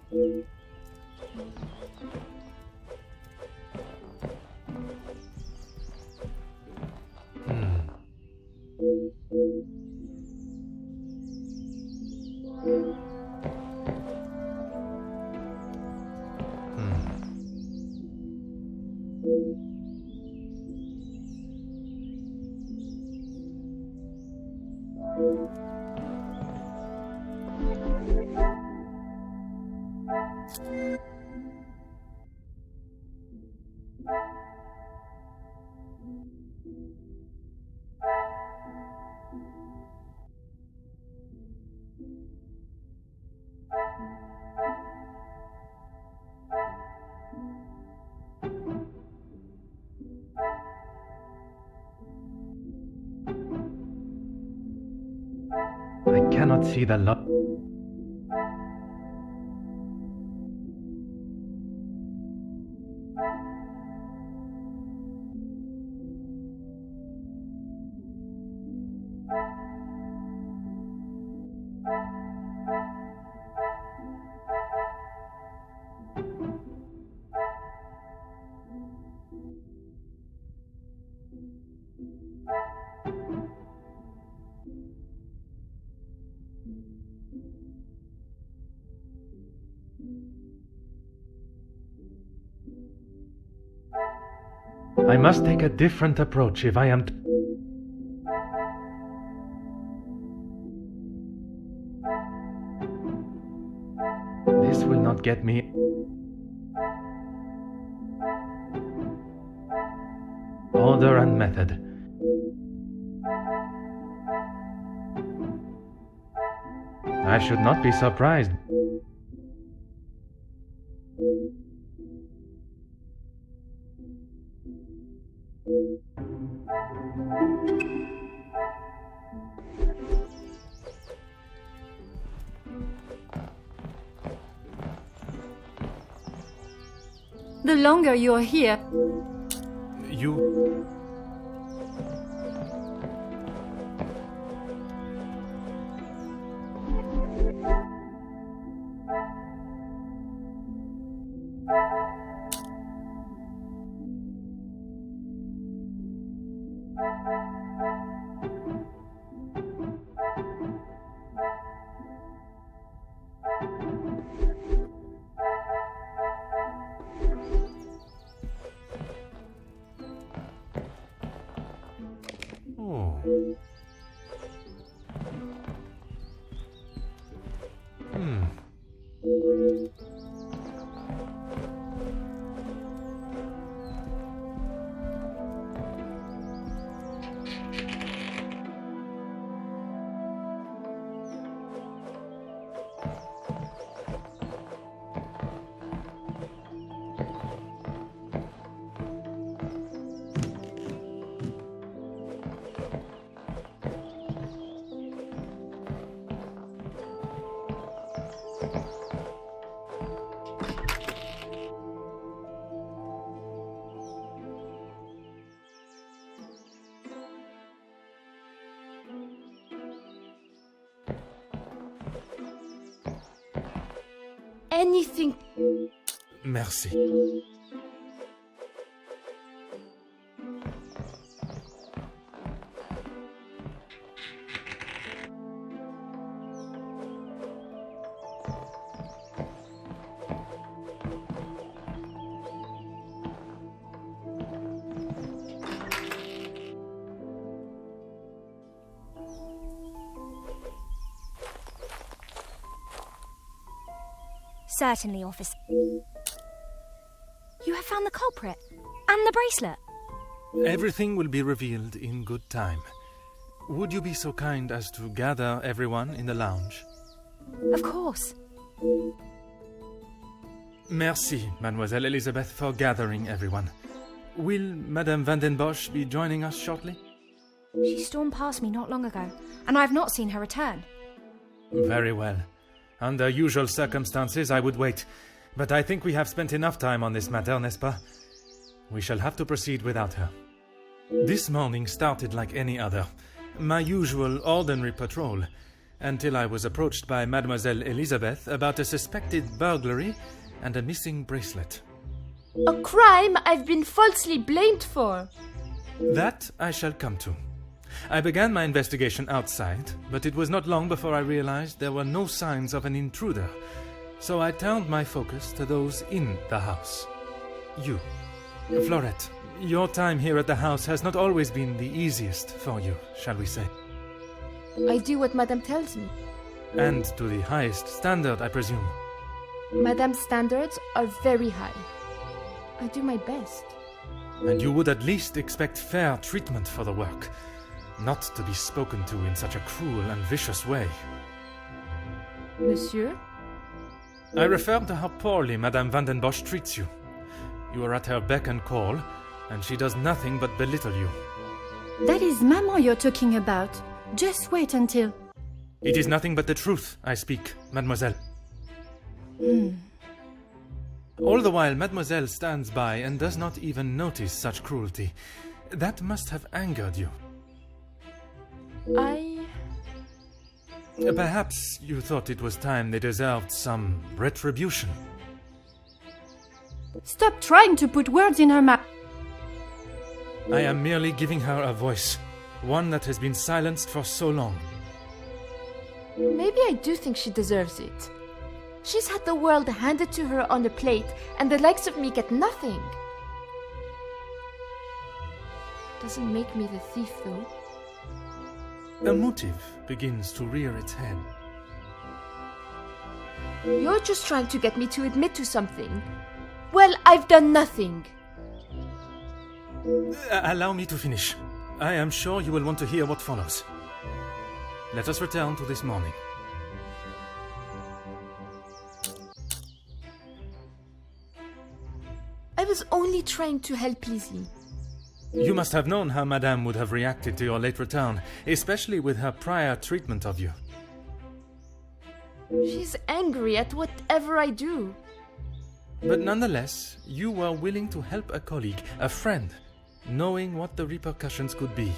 I cannot see the lock. I must take a different approach if I am to... This will not get me... Order and method. I should not be surprised. The longer you're here... You... Anything... Merci. Certainly, officer. You have found the culprit and the bracelet. Everything will be revealed in good time. Would you be so kind as to gather everyone in the lounge? Of course. Merci, Mademoiselle Elizabeth, for gathering everyone. Will Madame Van den Bosch be joining us shortly? She stormed past me not long ago, and I have not seen her return. Very well. Under usual circumstances, I would wait. But I think we have spent enough time on this matter, n'est-ce pas? We shall have to proceed without her. This morning started like any other. My usual ordinary patrol, until I was approached by Mademoiselle Elizabeth about a suspected burglary and a missing bracelet. A crime I've been falsely blamed for. That I shall come to. I began my investigation outside, but it was not long before I realized there were no signs of an intruder, so I turned my focus to those in the house. You. Florette, your time here at the house has not always been the easiest for you, shall we say. I do what Madame tells me. And to the highest standard, I presume. Madame's standards are very high. I do my best. And you would at least expect fair treatment for the work. Not to be spoken to in such a cruel and vicious way. Monsieur? I refer to how poorly Madame Van den Bosch treats you. You are at her beck and call, and she does nothing but belittle you. That is Maman you're talking about. Just wait until... It is nothing but the truth I speak, Mademoiselle. All the while, Mademoiselle stands by and does not even notice such cruelty. That must have angered you. Perhaps you thought it was time they deserved some retribution. Stop trying to put words in her mouth. I am merely giving her a voice, one that has been silenced for so long. Maybe I do think she deserves it. She's had the world handed to her on a plate, and the likes of me get nothing. Doesn't make me the thief, though. A motive begins to rear its head. You're just trying to get me to admit to something. Well, I've done nothing. Allow me to finish. I am sure you will want to hear what follows. Let us return to this morning. I was only trying to help Lizzie. You must have known how Madame would have reacted to your late return, especially with her prior treatment of you. She's angry at whatever I do. But nonetheless, you were willing to help a colleague, a friend, knowing what the repercussions could be.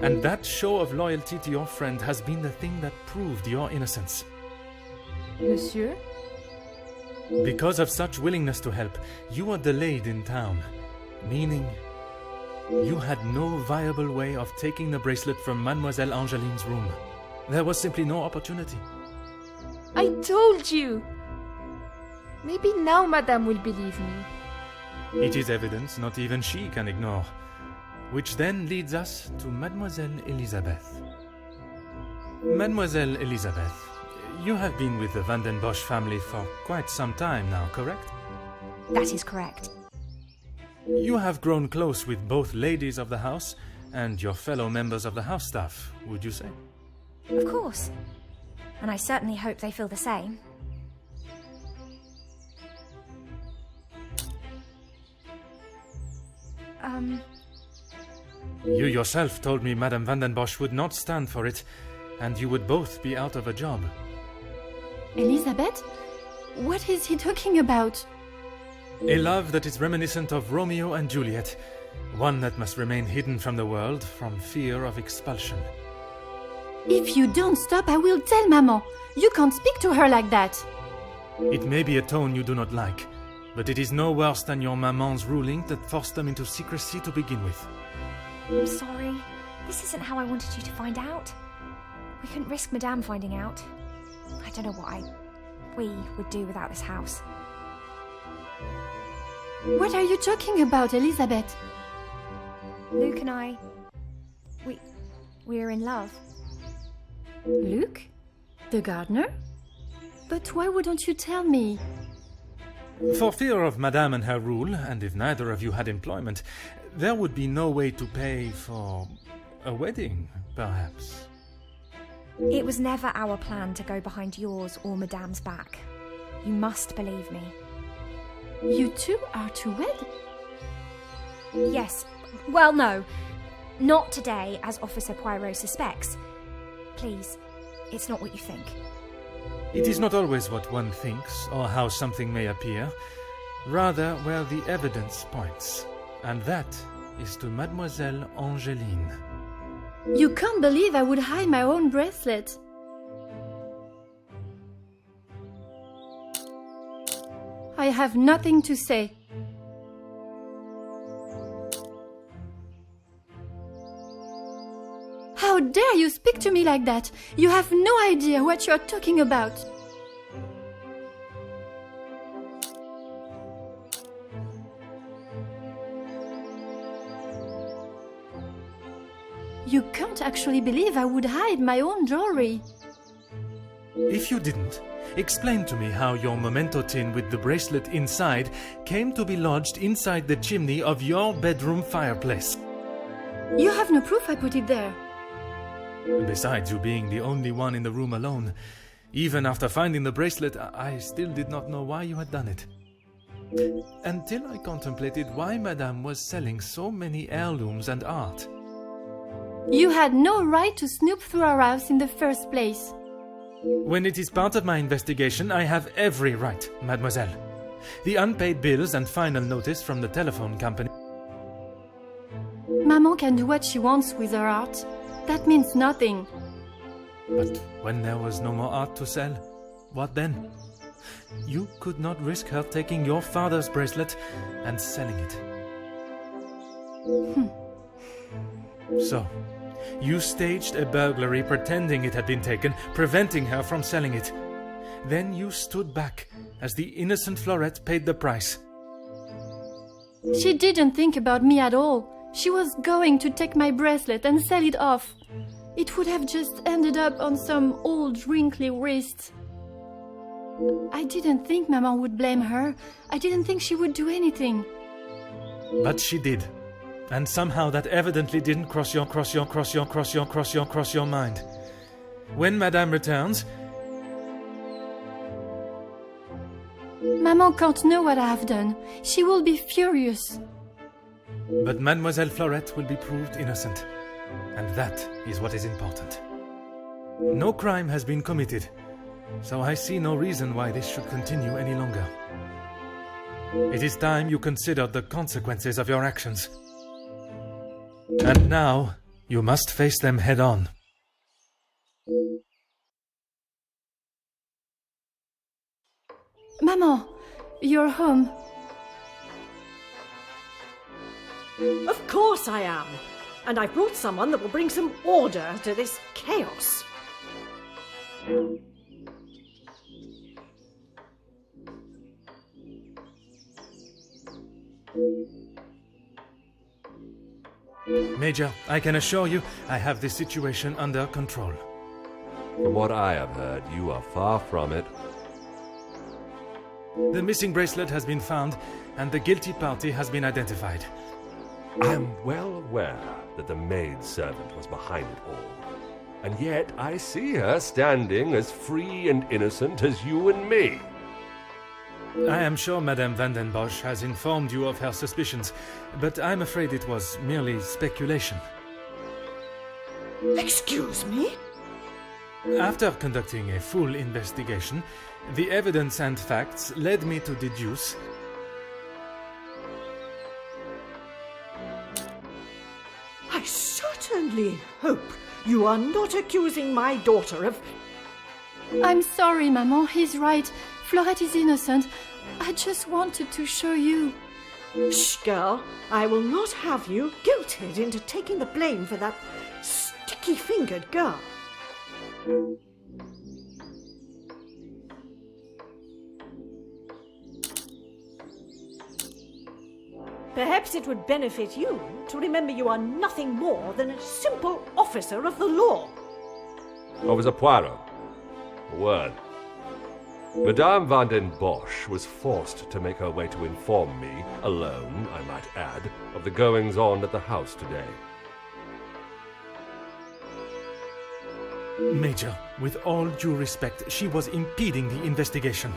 And that show of loyalty to your friend has been the thing that proved your innocence. Monsieur? Because of such willingness to help, you were delayed in town, meaning you had no viable way of taking the bracelet from Mademoiselle Angeline's room. There was simply no opportunity. I told you! Maybe now Madame will believe me. It is evidence not even she can ignore. Which then leads us to Mademoiselle Elisabeth. Mademoiselle Elisabeth, you have been with the Van den Bosch family for quite some time now, correct? That is correct. You have grown close with both ladies of the house and your fellow members of the house staff, would you say? Of course. And I certainly hope they feel the same. You yourself told me Madame Van den Bosch would not stand for it, and you would both be out of a job. Elizabeth? What is he talking about? A love that is reminiscent of Romeo and Juliet, one that must remain hidden from the world from fear of expulsion. If you don't stop, I will tell Maman. You can't speak to her like that. It may be a tone you do not like, but it is no worse than your maman's ruling that forced them into secrecy to begin with. I'm sorry. This isn't how I wanted you to find out. We couldn't risk Madame finding out. I don't know what we would do without this house. What are you talking about, Elizabeth? Luke and I... we're in love. Luke? The gardener? But why wouldn't you tell me? For fear of Madame and her rule, and if neither of you had employment, there would be no way to pay for a wedding, perhaps. It was never our plan to go behind yours or Madame's back. You must believe me. You two are to wed? Yes. Well, no. Not today, as Officer Poirot suspects. Please, it's not what you think. It is not always what one thinks, or how something may appear, rather where the evidence points, and that is to Mademoiselle Angeline. You can't believe I would hide my own bracelet. I have nothing to say. How dare you speak to me like that? You have no idea what you're talking about. You can't actually believe I would hide my own jewelry. If you didn't, explain to me how your memento tin with the bracelet inside came to be lodged inside the chimney of your bedroom fireplace. You have no proof I put it there. Besides you being the only one in the room alone, even after finding the bracelet, I still did not know why you had done it. Until I contemplated why Madame was selling so many heirlooms and art. You had no right to snoop through our house in the first place. When it is part of my investigation, I have every right, mademoiselle. The unpaid bills and final notice from the telephone company. Maman can do what she wants with her art. That means nothing. But when there was no more art to sell, what then? You could not risk her taking your father's bracelet and selling it. So, you staged a burglary pretending it had been taken, preventing her from selling it. Then you stood back as the innocent Florette paid the price. She didn't think about me at all. She was going to take my bracelet and sell it off. It would have just ended up on some old wrinkly wrist. I didn't think Maman would blame her. I didn't think she would do anything. But she did. And somehow that evidently didn't cross your mind. When Madame returns... Maman can't know what I have done. She will be furious. But Mademoiselle Florette will be proved innocent. And that is what is important. No crime has been committed, so I see no reason why this should continue any longer. It is time you considered the consequences of your actions. And now, you must face them head on. Maman, you're home. Of course I am. And I've brought someone that will bring some order to this chaos. Major, I can assure you, I have the situation under control. From what I have heard, you are far from it. The missing bracelet has been found, and the guilty party has been identified. I am well aware that the maidservant was behind it all. And yet I see her standing as free and innocent as you and me. I am sure Madame van den Bosch has informed you of her suspicions, but I'm afraid it was merely speculation. Excuse me? After conducting a full investigation, the evidence and facts led me to deduce... I certainly hope you are not accusing my daughter of... I'm sorry, Maman, he's right. Florette is innocent. I just wanted to show you. Shh, girl. I will not have you guilted into taking the blame for that sticky-fingered girl. Perhaps it would benefit you to remember you are nothing more than a simple officer of the law. Officer Poirot, a word. Madame van den Bosch was forced to make her way to inform me, alone, I might add, of the goings-on at the house today. Major, with all due respect, she was impeding the investigation.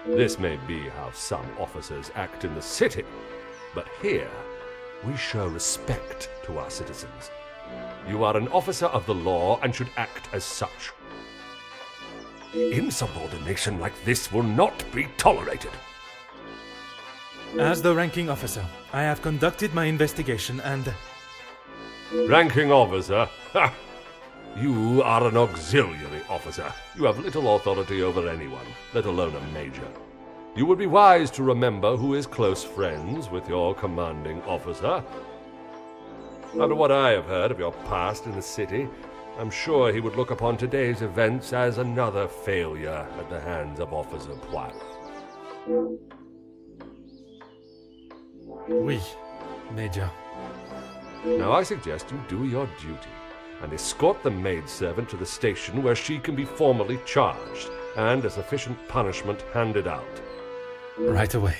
This may be how some officers act in the city, but here we show respect to our citizens. You are an officer of the law and should act as such. Insubordination like this will not be tolerated. As the ranking officer, I have conducted my investigation and... Ranking officer? Ha! You are an auxiliary officer. You have little authority over anyone, let alone a major. You would be wise to remember who is close friends with your commanding officer. After what I have heard of your past in the city, I'm sure he would look upon today's events as another failure at the hands of Officer Poirot. Oui, Major. Now I suggest you do your duty and escort the maidservant to the station where she can be formally charged and a sufficient punishment handed out. Right away.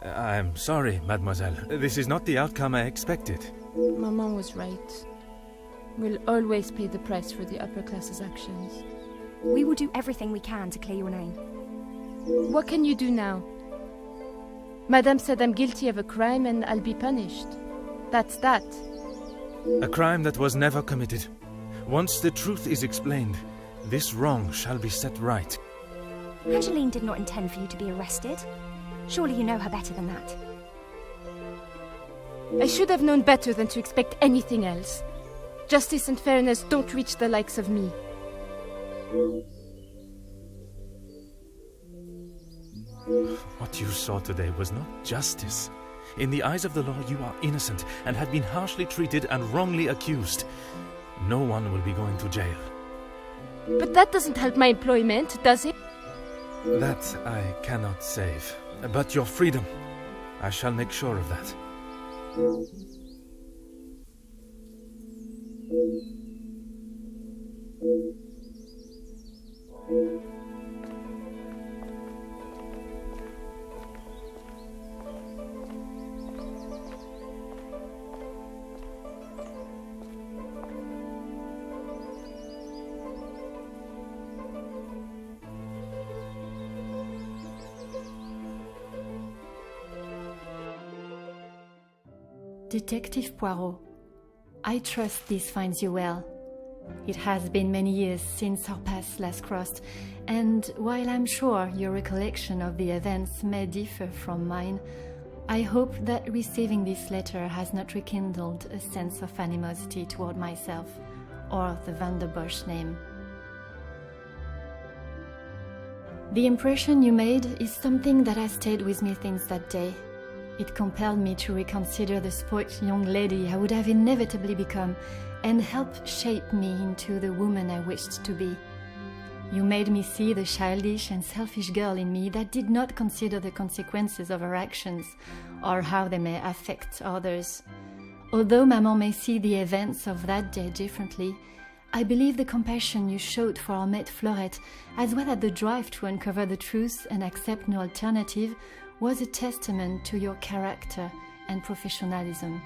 I'm sorry, mademoiselle. This is not the outcome I expected. Maman was right. We'll always pay the price for the upper class's actions. We will do everything we can to clear your name. What can you do now? Madame said I'm guilty of a crime and I'll be punished. That's that. A crime that was never committed. Once the truth is explained, this wrong shall be set right. Angeline did not intend for you to be arrested. Surely you know her better than that. I should have known better than to expect anything else. Justice and fairness don't reach the likes of me. What you saw today was not justice. In the eyes of the law, you are innocent and have been harshly treated and wrongly accused. No one will be going to jail. But that doesn't help my employment, does it? That I cannot save. But your freedom, I shall make sure of that. Detective Poirot, I trust this finds you well. It has been many years since our paths last crossed, and while I'm sure your recollection of the events may differ from mine, I hope that receiving this letter has not rekindled a sense of animosity toward myself or the Van der Bosch name. The impression you made is something that has stayed with me since that day. It compelled me to reconsider the spoilt young lady I would have inevitably become and helped shape me into the woman I wished to be. You made me see the childish and selfish girl in me that did not consider the consequences of her actions or how they may affect others. Although Maman may see the events of that day differently, I believe the compassion you showed for our mate Florette, as well as the drive to uncover the truth and accept no alternative, was a testament to your character and professionalism.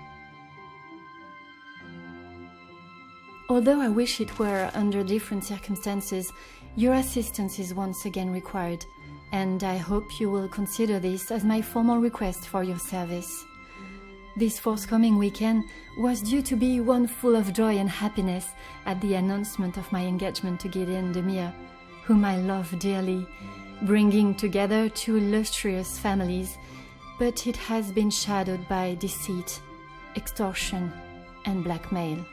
Although I wish it were under different circumstances, your assistance is once again required, and I hope you will consider this as my formal request for your service. This forthcoming weekend was due to be one full of joy and happiness at the announcement of my engagement to Gideon Demire, whom I love dearly, bringing together two illustrious families, but it has been shadowed by deceit, extortion, and blackmail.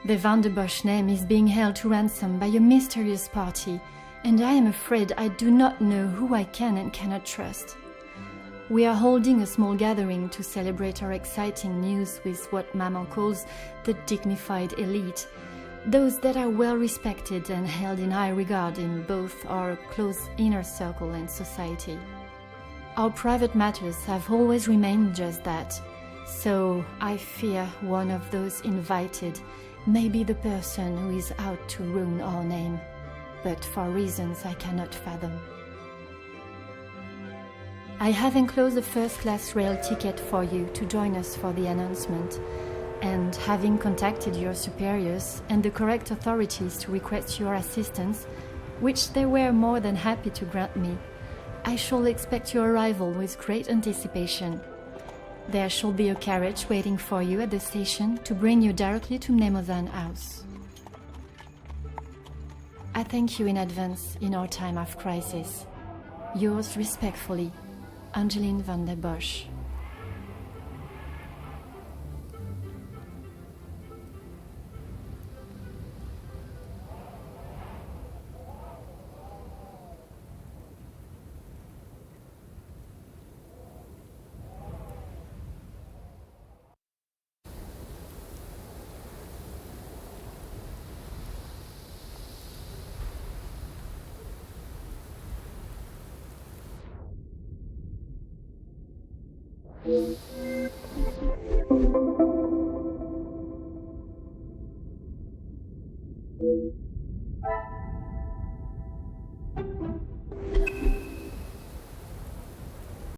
The Van der Bosch name is being held to ransom by a mysterious party, and I am afraid I do not know who I can and cannot trust. We are holding a small gathering to celebrate our exciting news with what Maman calls the dignified elite, those that are well respected and held in high regard in both our close inner circle and society. Our private matters have always remained just that, so I fear one of those invited may be the person who is out to ruin our name, but for reasons I cannot fathom. I have enclosed a first-class rail ticket for you to join us for the announcement, and having contacted your superiors and the correct authorities to request your assistance, which they were more than happy to grant me, I shall expect your arrival with great anticipation. There shall be a carriage waiting for you at the station to bring you directly to Mnemosyne House. I thank you in advance in our time of crisis. Yours respectfully, Angeline van der Bosch.